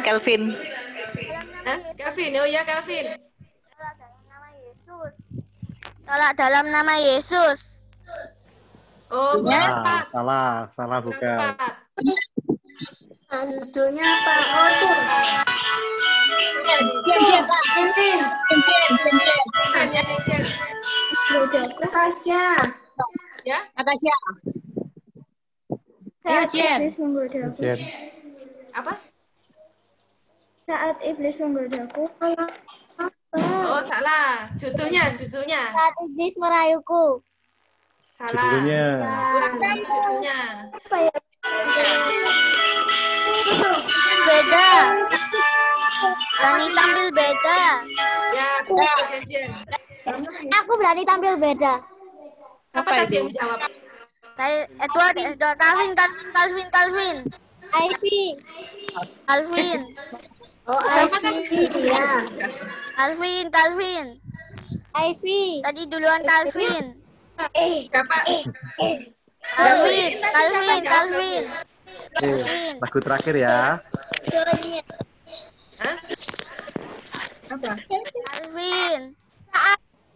Calvin. Calvin, oh ya Calvin. Tolak dalam nama Yesus. Oh, Nah, salah bukan. Judulnya apa? Oh, tuh. Natasha. Ya, Natasha. Ayo, Jen. Iblis menggodaku. Jen. Apa? Saat iblis menggodaku. Oh, salah. Judulnya. Saat iblis merayuku. Salah. Judulnya. Kurang judulnya. Apa ya? Beda. Berani tampil beda. Ya, betul, Jen. Aku berani tampil beda. Apa tadi yang jawab? Saya Edward, Calvin. Ivy. Calvin. Oh, Ivy. Ya. Calvin. Ivy. Tadi duluan Calvin. Siapa? Calvin, Calvin. Oke, lagu terakhir ya. Hah? Apa? Calvin.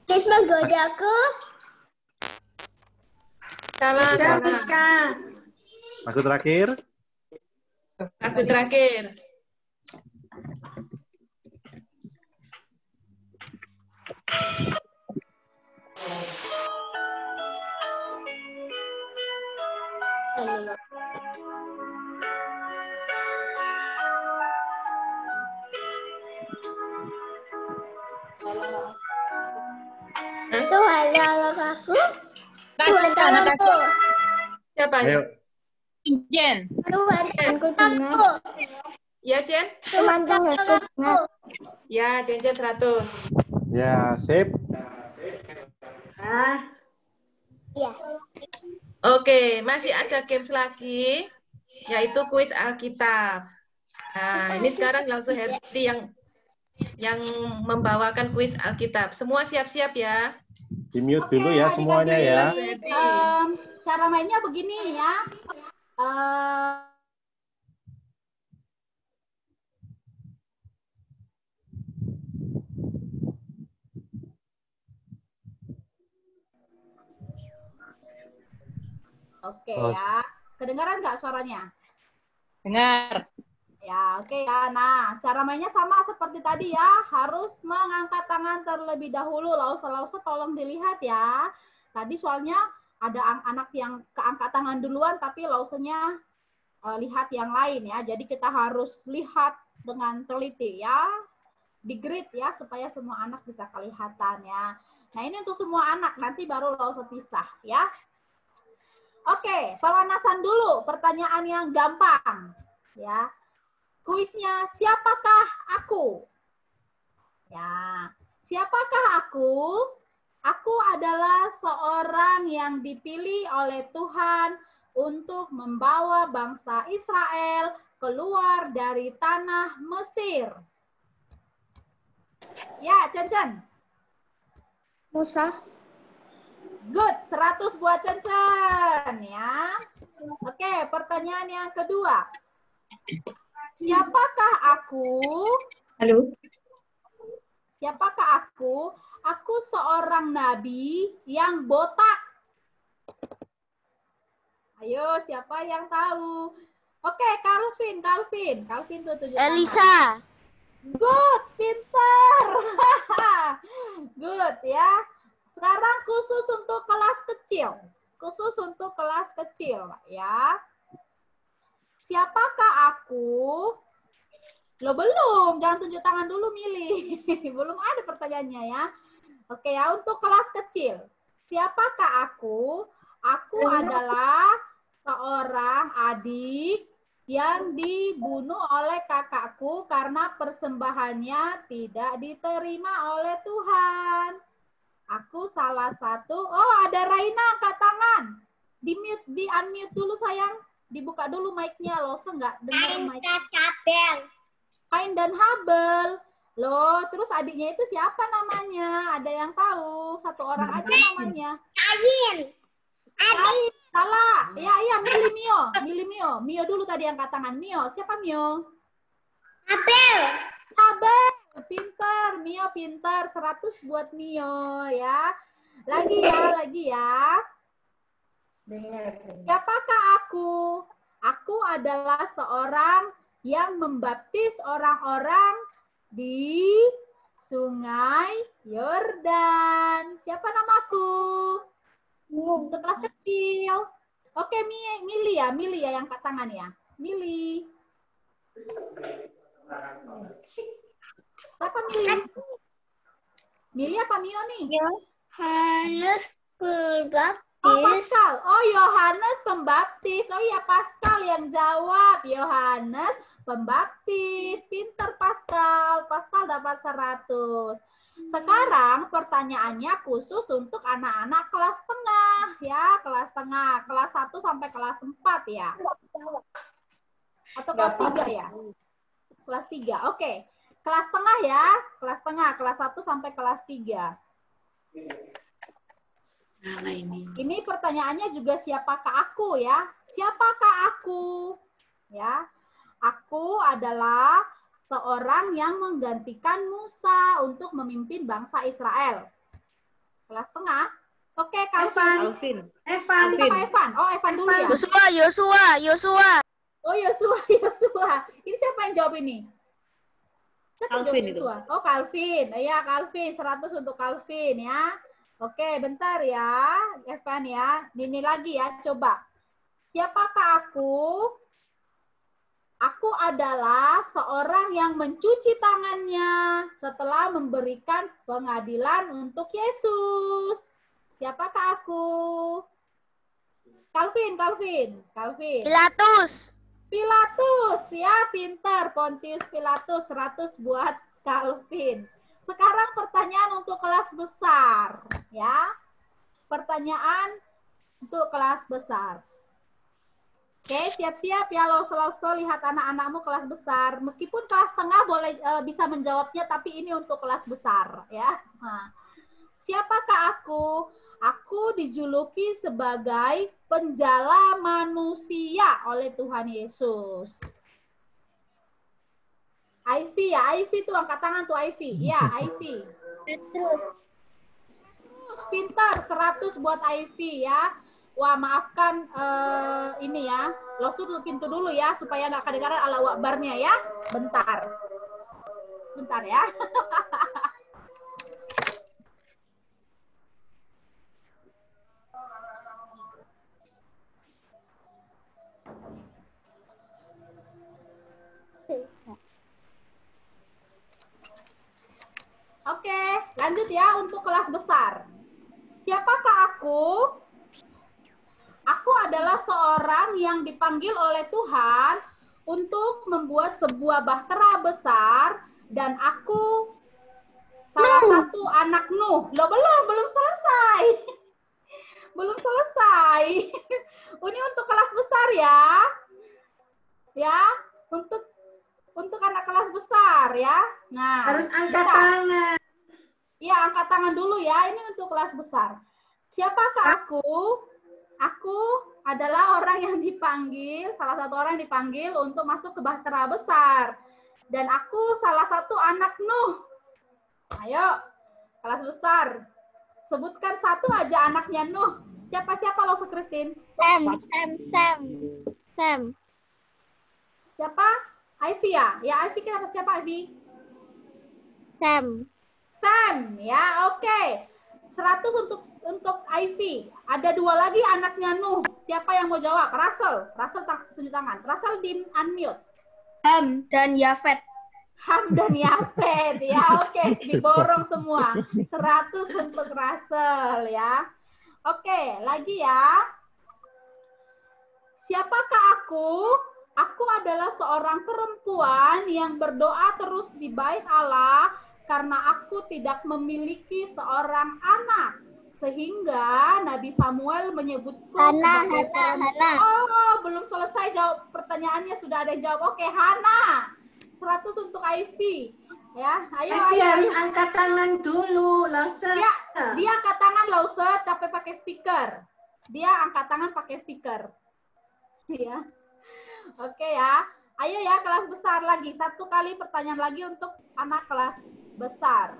Please menggodaku. Salah. Lagu terakhir. Lagu terakhir. Tuhan tolong aku. Tuhan tolong aku. Siapa ya? Ayo. Jen. Tuhan aku dengar. Ya, Jen? Tuhan Tuhan aku dengar. Ya, Jen 100. Ya, sip. Iya. Oke, masih ada games lagi, yaitu kuis Alkitab. Nah, ini sekarang langsung Herti yang membawakan kuis Alkitab. Semua siap-siap ya. Di-mute dulu ya semuanya ya. Cara mainnya begini ya. Oke ya. Kedengaran nggak suaranya? Dengar. Ya, oke ya. Nah, cara mainnya sama seperti tadi ya. Harus mengangkat tangan terlebih dahulu. Lause tolong dilihat ya. Tadi soalnya ada anak yang keangkat tangan duluan, tapi lausenya lihat yang lain ya. Jadi kita harus lihat dengan teliti ya. Di grid ya, supaya semua anak bisa kelihatan ya. Nah, ini untuk semua anak. Nanti baru lause pisah ya. Oke, pemanasan dulu. Pertanyaan yang gampang ya. Kuisnya, siapakah aku? Ya, siapakah aku? Aku adalah seorang yang dipilih oleh Tuhan untuk membawa bangsa Israel keluar dari tanah Mesir. Ya, Chen. Musa. Good, 100 buat Chen ya. Oke, pertanyaan yang kedua. Siapakah aku? Halo. Siapakah aku? Aku seorang nabi yang botak. Ayo, siapa yang tahu? Oke, Calvin tuh tunjuk Elisa. tangan. Good, pintar. Good ya. Sekarang khusus untuk kelas kecil. Ya. Siapakah aku? Lo belum, jangan tunjuk tangan dulu milih. Belum ada pertanyaannya ya. Oke ya, untuk kelas kecil. Siapakah aku? Aku adalah seorang adik yang dibunuh oleh kakakku karena persembahannya tidak diterima oleh Tuhan. Aku salah satu. Oh, ada Raina angkat tangan. Di unmute dulu sayang. Dibuka dulu mic-nya. Lo enggak dengar mic. Kain dan Habel. Loh, terus adiknya itu siapa namanya? Ada yang tahu? Satu orang aja namanya. Kain. Salah. Ya, Mili Mio. Mio dulu tadi angkat tangan. Mio, siapa Mio? Habel. Pintar. Mio pintar. 100 buat Mio ya. Lagi ya. Siapakah aku? Aku adalah seorang yang membaptis orang-orang di Sungai Yordan. Siapa namaku? Untuk kelas kecil. Oke, Mili ya yang angkat tangan ya. Mili. Siapa Mili? Mili apa Mio nih? Yohanes Pembaptis. Oh, Pascal. Oh, Yohanes Pembaptis. Oh iya, Pascal yang jawab. Yohanes Pembaptis. Pinter Pascal. Pascal dapat 100. Sekarang pertanyaannya khusus untuk anak-anak kelas tengah ya, kelas tengah, kelas 1 sampai kelas 4 ya. Atau kelas 3 ya? Kelas 3. Oke. Kelas tengah ya, kelas tengah, kelas 1 sampai kelas 3. Mana ini? Ini pertanyaannya juga siapakah aku ya? Siapakah aku? Ya. Aku adalah seorang yang menggantikan Musa untuk memimpin bangsa Israel. Kelas tengah. Oke, Calvin. Evan. Evan. Oh, Evan dulu ya. Yosua. Oh, Yosua. Ini siapa yang jawab ini? Siapa Calvin jawab Yosua? Oh, Calvin. Iya, Calvin. 100 untuk Calvin ya. Oke, bentar ya, Evan ya. Ini lagi ya, coba. Siapakah aku? Aku adalah seorang yang mencuci tangannya setelah memberikan pengadilan untuk Yesus. Siapakah aku? Calvin. Pilatus, ya, pintar. Pontius Pilatus, 100 buat Calvin. Sekarang pertanyaan untuk kelas besar, ya. Pertanyaan untuk kelas besar. Oke, siap-siap ya, Lauso, lihat anak-anakmu kelas besar. Meskipun kelas tengah boleh bisa menjawabnya, tapi ini untuk kelas besar, ya. Nah, siapakah aku? Aku dijuluki sebagai penjala manusia oleh Tuhan Yesus. Ivy ya, Ivy tuh angkat tangan tuh Ivy. Ya, Ivy. Terus pintar, 100 buat Ivy ya. Wah, maafkan ini ya. Lauso tutup pintu dulu ya supaya nggak kedengaran Allahu Akbarnya ya. Bentar ya. Oke, lanjut ya untuk kelas besar. Siapakah aku? Aku adalah seorang yang dipanggil oleh Tuhan untuk membuat sebuah bahtera besar dan aku salah satu anak Nuh. Loh, belum selesai. Belum selesai. Ini untuk kelas besar ya. Ya, untuk anak kelas besar ya. Nah, harus angkat tangan. Iya, angkat tangan dulu ya. Ini untuk kelas besar. Siapakah aku? Aku adalah orang yang dipanggil, salah satu orang yang dipanggil untuk masuk ke bahtera besar. Dan aku salah satu anak Nuh. Ayo, kelas besar. Sebutkan satu aja anaknya Nuh. Siapa Lauso Christine? Sam. Siapa? Ivy ya? Ya, Ivy kenapa? Siapa Ivy? Sam, ya, oke. 100 untuk Ivy. Ada 2 lagi anaknya Nuh. Siapa yang mau jawab? Russell tunjuk tangan. Russell di unmute. Ham dan Yafet. Ya, oke. Diborong semua. 100 untuk Russell ya. Oke, lagi ya. Siapakah aku? Aku adalah seorang perempuan yang berdoa terus di bait Allah karena aku tidak memiliki seorang anak. Sehingga Nabi Samuel menyebutku sebagai perempuan. Oh, belum selesai jawab pertanyaannya, sudah ada yang jawab. Oke, Hana. 100 untuk Ivy. Ya, ayo. Harus angkat tangan dulu, Lauso. Dia angkat tangan Lauso tapi pakai stiker. Dia angkat tangan pakai stiker. Ya. Oke ya. Ayo ya, kelas besar lagi. 1 kali pertanyaan lagi untuk anak kelas besar.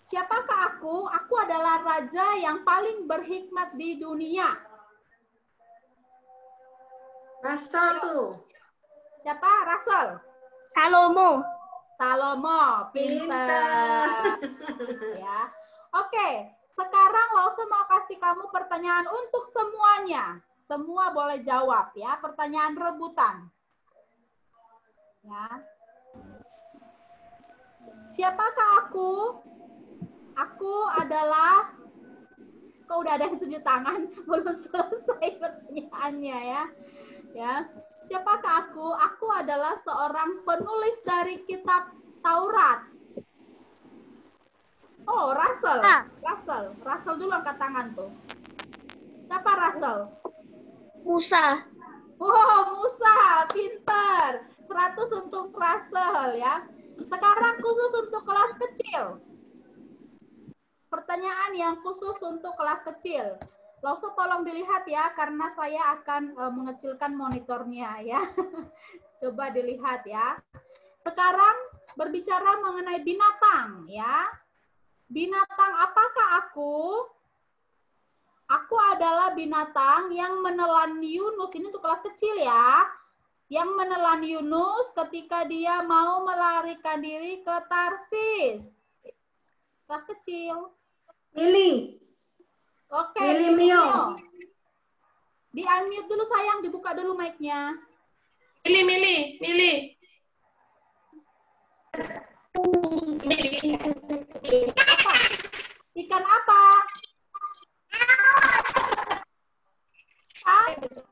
Siapakah aku? Aku adalah raja yang paling berhikmat di dunia. Russell tuh. Siapa? Russell. Salomo, pintar. Ya. Oke, sekarang Lauso mau kasih kamu pertanyaan untuk semuanya. Semua boleh jawab ya, pertanyaan rebutan. Ya. Siapakah aku? Aku adalah, kok udah ada yang tunjuk tangan, belum selesai pertanyaannya ya. Ya. Siapakah aku? Aku adalah seorang penulis dari kitab Taurat. Oh, Russell. Russell dulu angkat tangan tuh. Siapa Russell? Musa. Oh, Musa, pintar. 100 untuk Russell ya. Sekarang khusus untuk kelas kecil. pertanyaan yang khusus untuk kelas kecil. Langsung tolong dilihat ya, karena saya akan mengecilkan monitornya ya. Coba dilihat ya. Sekarang berbicara mengenai binatang ya. Binatang apakah aku? Aku adalah binatang yang menelan Yunus. Ini untuk kelas kecil ya. Yang menelan Yunus ketika dia mau melarikan diri ke Tarsis. Kelas kecil. Mili. Oke. Mili Mio. Di unmute dulu sayang, dibuka dulu mic-nya. Mili. Apa? Ikan apa?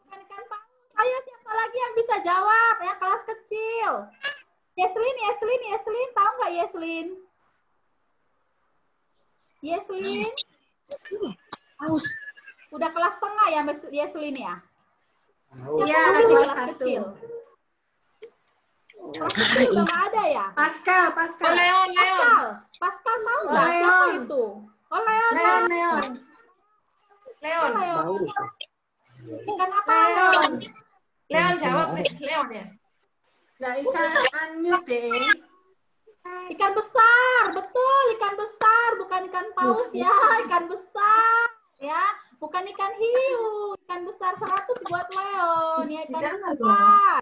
Ikan paus. Ayo siapa lagi yang bisa jawab? Ya kelas kecil. Yeslin, tahu nggak Yeslin? Yeslin? Paus. Udah kelas tengah ya Yeslin ya? Iya, kelas kelas kecil. Kelas kecil udah nggak ada ya? Pascal. Pascal tahu nggak siapa itu? Oh, Leon. Ikan apa? Leon jawab nih, Leon ya. Nggak bisa unmute deh. Ikan besar, betul, ikan besar, bukan ikan paus ya, ikan besar ya, bukan ikan hiu, ikan besar 100 buat Leon ya, ikan besar.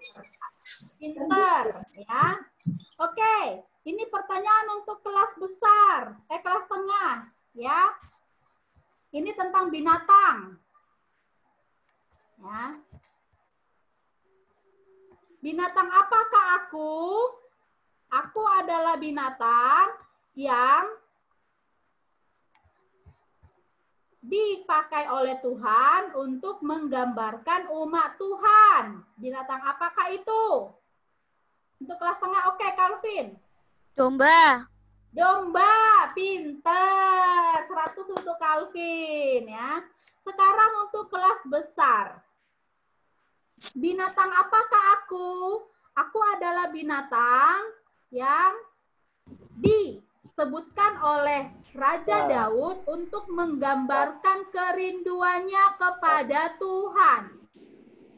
Pinter ya. Oke, ini pertanyaan untuk kelas besar, kelas tengah ya. Ini tentang binatang. Ya. Binatang apakah aku? Aku adalah binatang yang dipakai oleh Tuhan untuk menggambarkan umat Tuhan. Binatang apakah itu? Untuk kelas tengah, oke, Calvin. Domba. Domba, pinter. 100 untuk Calvin ya. Sekarang untuk kelas besar. Binatang apakah aku? Aku adalah binatang yang disebutkan oleh Raja Daud untuk menggambarkan kerinduannya kepada Tuhan.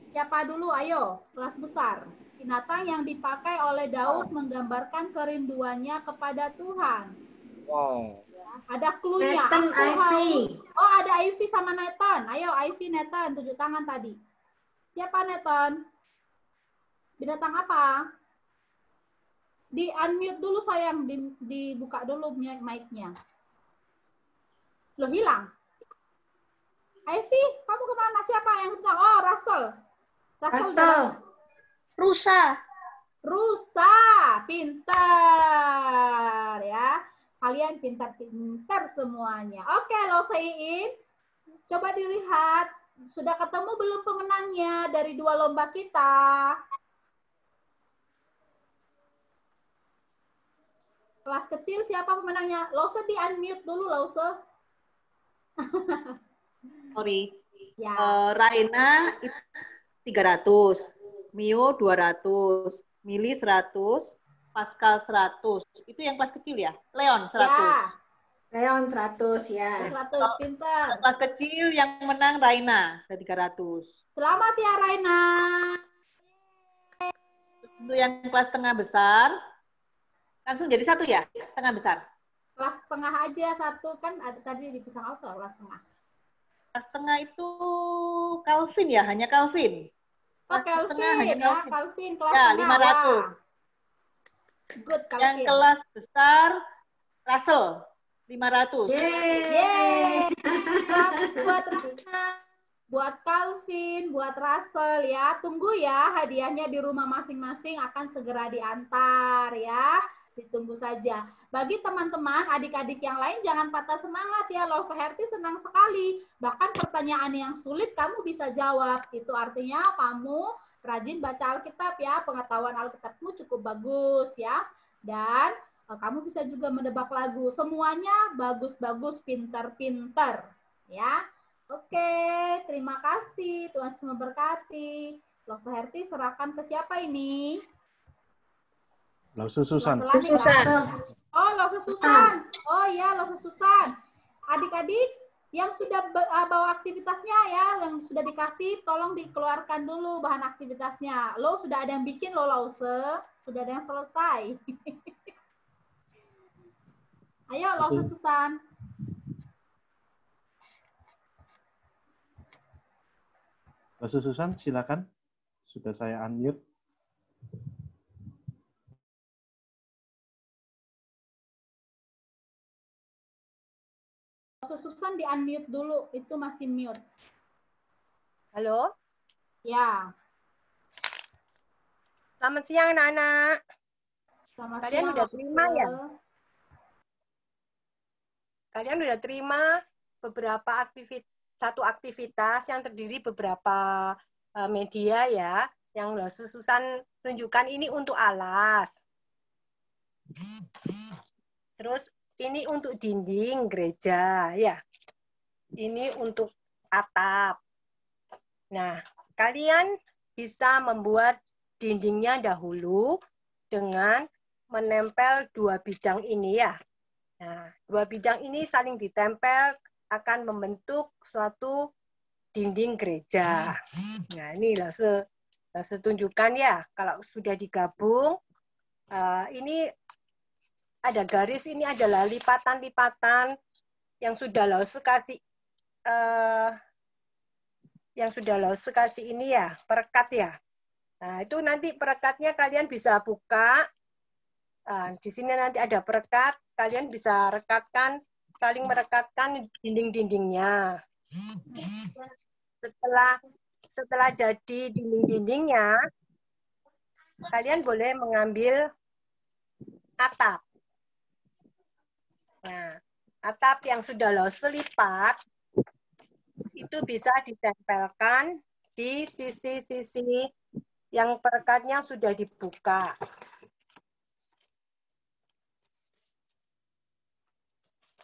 Siapa dulu? Ayo, kelas besar. Binatang yang dipakai oleh Daud menggambarkan kerinduannya kepada Tuhan. Wow. Ada clue-nya. Nathan, Ivy. Oh, ada Ivy sama Nathan. Ayo, Ivy, Nathan. 7 tangan tadi. Siapa Nathan? Binatang apa? Di unmute dulu sayang, dibuka dulu mic-nya. Loh, hilang. Ivy, kamu kemana? Siapa yang bilang? Oh, Russell. Rusa, pintar ya. Kalian pintar-pintar semuanya. Oke, Loseiin. Coba dilihat. Sudah ketemu belum pemenangnya dari 2 lomba kita? Kelas kecil siapa pemenangnya? Lause di unmute dulu, Lause. Sorry. Ya. Raina 300, Mio 200, Mili 100, Pascal 100. Itu yang kelas kecil ya? Leon 100. Ya. Leon 100 ya. 100, pintar. Kelas kecil yang menang Raina, ada 300. Selamat ya Raina. Untuk yang kelas tengah besar, langsung jadi 1 ya? Tengah besar? Kelas tengah aja 1, kan ada tadi di pisang auto kelas tengah. Kelas tengah itu Calvin ya? Hanya Calvin? Oh, Kelas Calvin tengah hanya ya, Calvin kelas ya, tengah. 500. Wah. Good, Calvin. Yang kelas besar, Russell, 500. Yeay. Buat Rina, buat Calvin, buat Russell ya. Tunggu ya, hadiahnya di rumah masing-masing akan segera diantar ya. Ditunggu saja. Bagi teman-teman, adik-adik yang lain jangan patah semangat ya. Lause Herti senang sekali. Bahkan pertanyaan yang sulit kamu bisa jawab. Itu artinya kamu rajin baca Alkitab ya. Pengetahuan Alkitabmu cukup bagus ya. Dan kamu bisa juga menebak lagu. Semuanya bagus-bagus, pintar-pintar ya. Oke, terima kasih. Tuhan semua berkati. Lause Herti serahkan ke siapa ini? Lause Susan. Oh, Lause Susan. Oh iya, Lause Susan. Adik-adik yang sudah bawa aktivitasnya ya, yang sudah dikasih, tolong dikeluarkan dulu bahan aktivitasnya. Lo sudah ada yang bikin lo, Lause? Sudah ada yang selesai. Ayo, Lause Susan. Lause Susan, silakan. Sudah saya unmute. Susan di unmute dulu, itu masih mute. Halo? Ya. Selamat siang anak-anak. Kalian udah terima ya? Kalian udah terima beberapa satu aktivitas yang terdiri beberapa media ya, yang Susan tunjukkan ini untuk alas. Terus ini untuk dinding gereja ya. Ini untuk atap. Nah, kalian bisa membuat dindingnya dahulu dengan menempel dua bidang ini ya. Nah, dua bidang ini saling ditempel akan membentuk suatu dinding gereja. Nah, ini Lause tunjukkan ya. Kalau sudah digabung, ini ada garis, ini adalah lipatan-lipatan yang sudah Lause kasih ini ya, perekat ya. Nah, itu nanti perekatnya kalian bisa buka. Di sini nanti ada perekat, kalian bisa rekatkan, saling merekatkan dinding-dindingnya. Setelah jadi dinding-dindingnya, kalian boleh mengambil atap. Nah, atap yang sudah Lause lipat, itu bisa ditempelkan di sisi-sisi yang perekatnya sudah dibuka.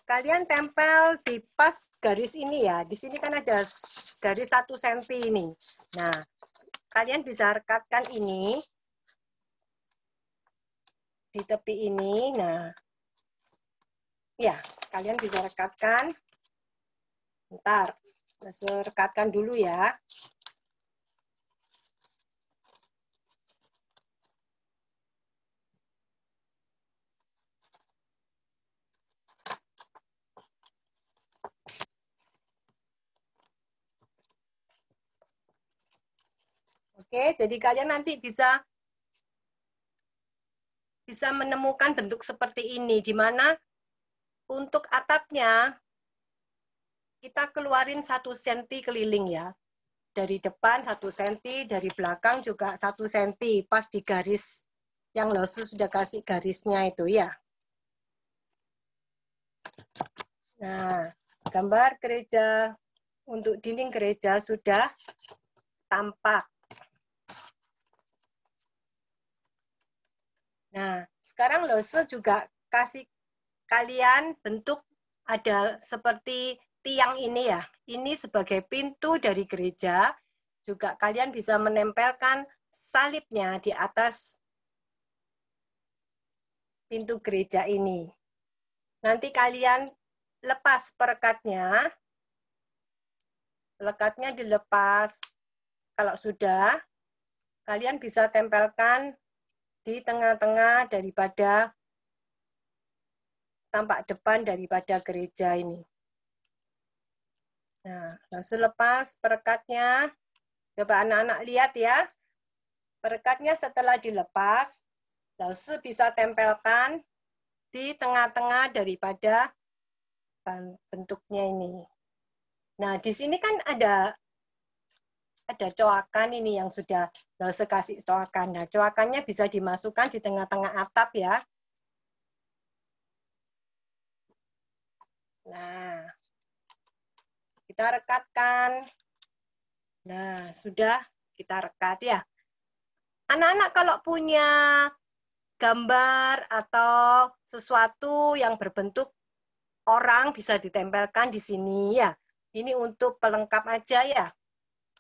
Kalian tempel di pas garis ini ya. Di sini kan ada garis 1 cm ini. Nah, kalian bisa rekatkan ini di tepi ini. Nah, ya, kalian bisa rekatkan. Bentar, saya rekatkan dulu ya. Oke, jadi kalian nanti bisa menemukan bentuk seperti ini, di mana untuk atapnya kita keluarin 1 cm keliling ya. Dari depan 1 cm, dari belakang juga 1 cm, pas di garis yang Lause sudah kasih garisnya itu ya. Nah, gambar gereja untuk dinding gereja sudah tampak. Nah, sekarang Lause juga kasih kalian bentuk ada seperti tiang ini ya. Ini sebagai pintu dari gereja. Juga kalian bisa menempelkan salibnya di atas pintu gereja ini. Nanti kalian lepas perekatnya. Lekatnya dilepas. Kalau sudah, kalian bisa tempelkan di tengah-tengah daripada tampak depan daripada gereja ini. Nah, langsung lepas perekatnya. Coba anak-anak lihat ya. Perekatnya setelah dilepas, langsung bisa tempelkan di tengah-tengah daripada bentuknya ini. Nah, di sini kan ada coakan ini yang sudah Lause kasih coakan. Nah, coakannya bisa dimasukkan di tengah-tengah atap ya. Nah, kita rekatkan. Nah, sudah kita rekat ya. Anak-anak kalau punya gambar atau sesuatu yang berbentuk orang bisa ditempelkan di sini ya. Ini untuk pelengkap aja ya.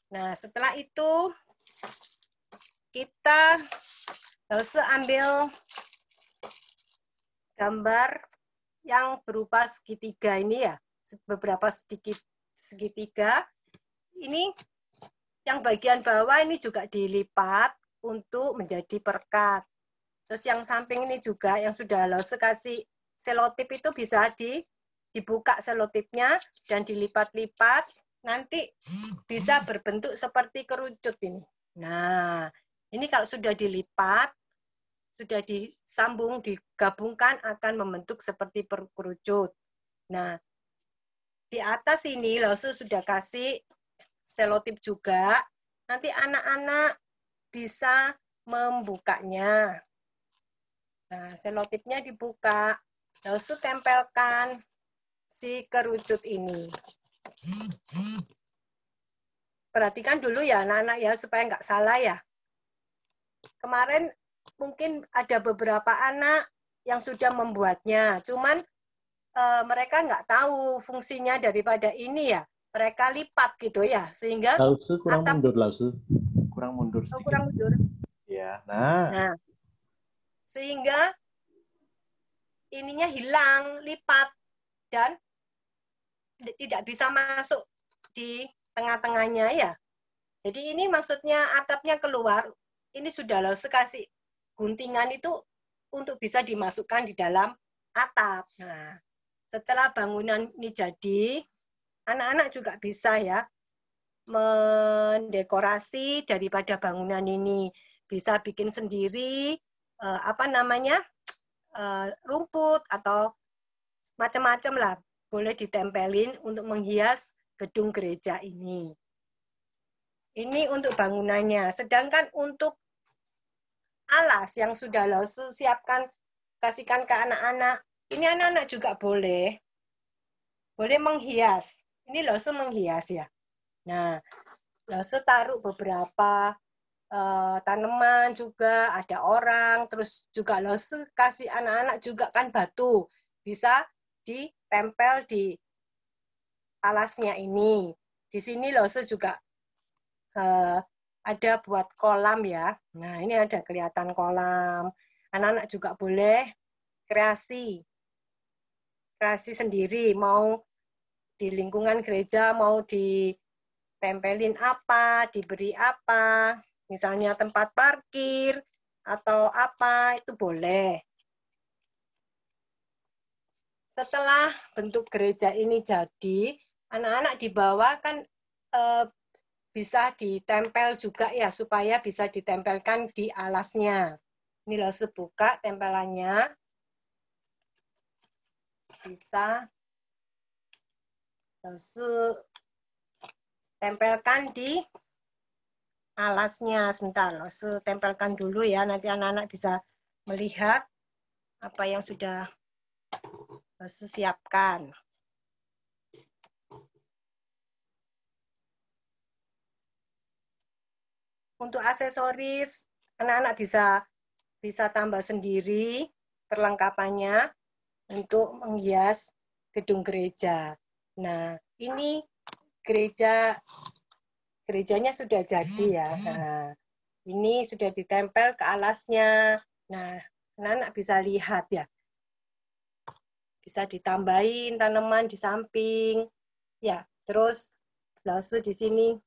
Nah, setelah itu kita harus ambil gambar yang berupa segitiga ini ya. beberapa sedikit segitiga. Ini yang bagian bawah ini juga dilipat untuk menjadi perekat. Terus yang samping ini juga yang sudah Lause kasih selotip itu bisa dibuka selotipnya dan dilipat-lipat, nanti bisa berbentuk seperti kerucut ini. Nah, ini kalau sudah dilipat, sudah disambung, digabungkan akan membentuk seperti kerucut. Nah, di atas ini Lause sudah kasih selotip juga. Nanti anak-anak bisa membukanya. Nah, selotipnya dibuka, Lause tempelkan si kerucut ini. Perhatikan dulu ya anak-anak ya, supaya nggak salah ya. Kemarin mungkin ada beberapa anak yang sudah membuatnya, cuman mereka nggak tahu fungsinya daripada ini ya. Mereka lipat gitu ya, sehingga Lause kurang mundur, Lause. Kurang mundur sedikit. Kurang mundur. Ya, nah. Sehingga ininya hilang, lipat, dan tidak bisa masuk di tengah-tengahnya ya. Jadi ini maksudnya atapnya keluar, ini sudah Lause kasih guntingan itu untuk bisa dimasukkan di dalam atap. Nah, setelah bangunan ini jadi, anak-anak juga bisa ya mendekorasi daripada bangunan ini. Bisa bikin sendiri, rumput atau macam-macam lah. Boleh ditempelin untuk menghias gedung gereja ini. Ini untuk bangunannya. Sedangkan untuk alas yang sudah Lause siapkan, kasihkan ke anak-anak, ini anak-anak juga boleh menghias. Ini Lause menghias ya. Nah, Lause taruh beberapa tanaman juga, ada orang, terus juga Lause kasih anak-anak juga kan batu, bisa ditempel di alasnya ini. Di sini Lause juga ada buat kolam ya. Nah, ini ada kelihatan kolam. Anak-anak juga boleh kreasi sendiri, mau di lingkungan gereja, mau ditempelin apa, diberi apa, misalnya tempat parkir atau apa, itu boleh. Setelah bentuk gereja ini jadi, anak-anak di bawah kan bisa ditempel juga ya, supaya bisa ditempelkan di alasnya. Ini Lause buka tempelannya. Bisa Lause tempelkan di alasnya. Sebentar, Lause tempelkan dulu ya, nanti anak-anak bisa melihat apa yang sudah Lause siapkan. Untuk aksesoris, anak-anak bisa tambah sendiri perlengkapannya untuk menghias gedung gereja. Nah, ini gerejanya sudah jadi ya. Nah, ini sudah ditempel ke alasnya. Nah, anak-anak bisa lihat ya. Bisa ditambahin tanaman di samping. Ya, terus Lause di sini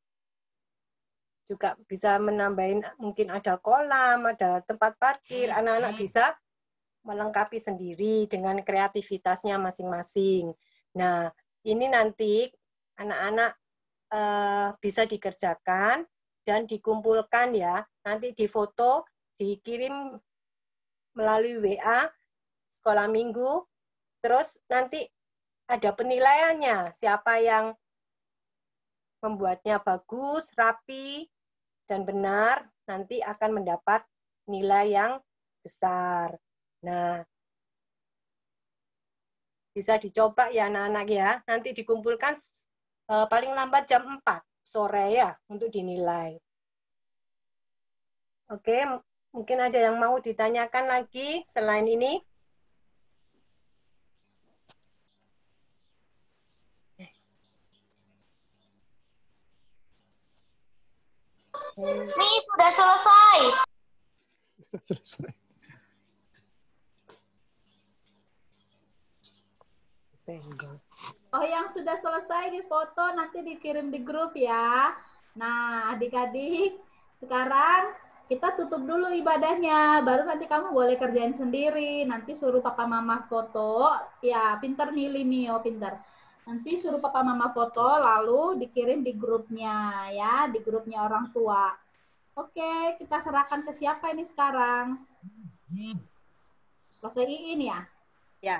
juga bisa menambahin, mungkin ada kolam, ada tempat parkir. Anak-anak bisa melengkapi sendiri dengan kreativitasnya masing-masing. Nah, ini nanti anak-anak bisa dikerjakan dan dikumpulkan ya. Nanti difoto, dikirim melalui WA sekolah minggu. Terus nanti ada penilaiannya, siapa yang membuatnya bagus, rapi, dan benar, nanti akan mendapat nilai yang besar. Nah, bisa dicoba ya anak-anak ya. Nanti dikumpulkan paling lambat jam 4 sore ya untuk dinilai. Oke, mungkin ada yang mau ditanyakan lagi selain ini? Nih, sudah selesai. Selesai. Senggol. Oh, yang sudah selesai di foto nanti dikirim di grup ya. Nah, adik-adik, sekarang kita tutup dulu ibadahnya. Baru nanti kamu boleh kerjain sendiri. Nanti suruh papa mama foto. Ya, pinter nih Limio, pinter. Nanti suruh papa mama foto, lalu dikirim di grupnya ya, di grupnya orang tua. Oke, kita serahkan ke siapa ini sekarang? Lose Iin ya? Ya.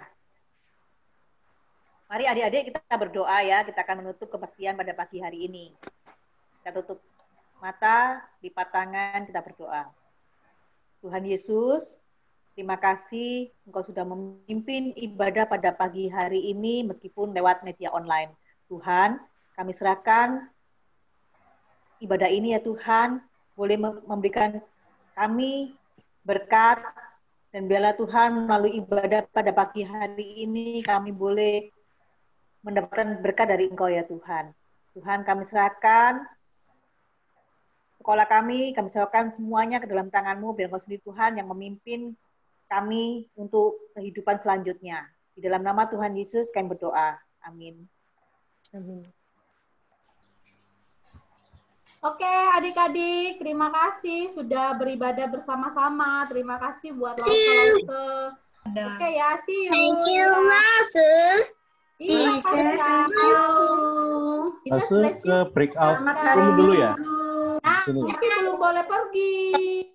Mari adik-adik kita berdoa ya. Kita akan menutup kebaktian pada pagi hari ini. Kita tutup mata, lipat tangan, kita berdoa. Tuhan Yesus, terima kasih Engkau sudah memimpin ibadah pada pagi hari ini meskipun lewat media online. Tuhan, kami serahkan ibadah ini ya Tuhan, boleh memberikan kami berkat, dan biarlah Tuhan melalui ibadah pada pagi hari ini kami boleh mendapatkan berkat dari Engkau ya Tuhan. Tuhan, kami serahkan sekolah kami serahkan semuanya ke dalam tangan-Mu, biar Engkau sendiri Tuhan yang memimpin kami untuk kehidupan selanjutnya. Di dalam nama Tuhan Yesus kami berdoa. Amin. Amin. Oke, adik-adik, terima kasih sudah beribadah bersama-sama. Terima kasih buat Lause. Oke ya, see you. Thank you, Lause. Iya, Masuk ke breakout room dulu ya. Nah, Sini. tapi belum boleh pergi.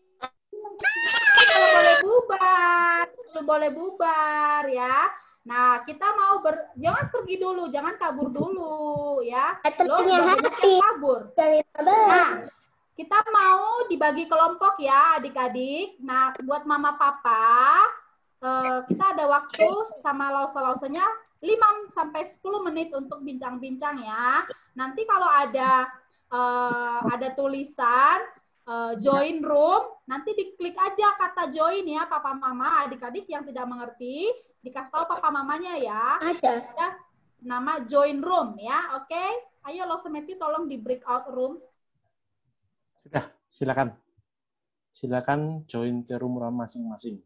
Belum boleh bubar ya. Nah, kita mau jangan pergi dulu, jangan kabur dulu ya. Lo banyak kabur. Nah, kita mau dibagi kelompok ya, adik-adik. Nah, buat mama papa, kita ada waktu sama lause-lausenya 5 sampai 10 menit untuk bincang-bincang ya. Nanti kalau ada tulisan join room, nanti diklik aja kata join ya, papa mama, adik-adik yang tidak mengerti, dikasih tahu papa mamanya ya. Ada. Nama join room ya, oke? Ayo Losemeti tolong di breakout room. Sudah, silakan. Silakan join ke room masing-masing.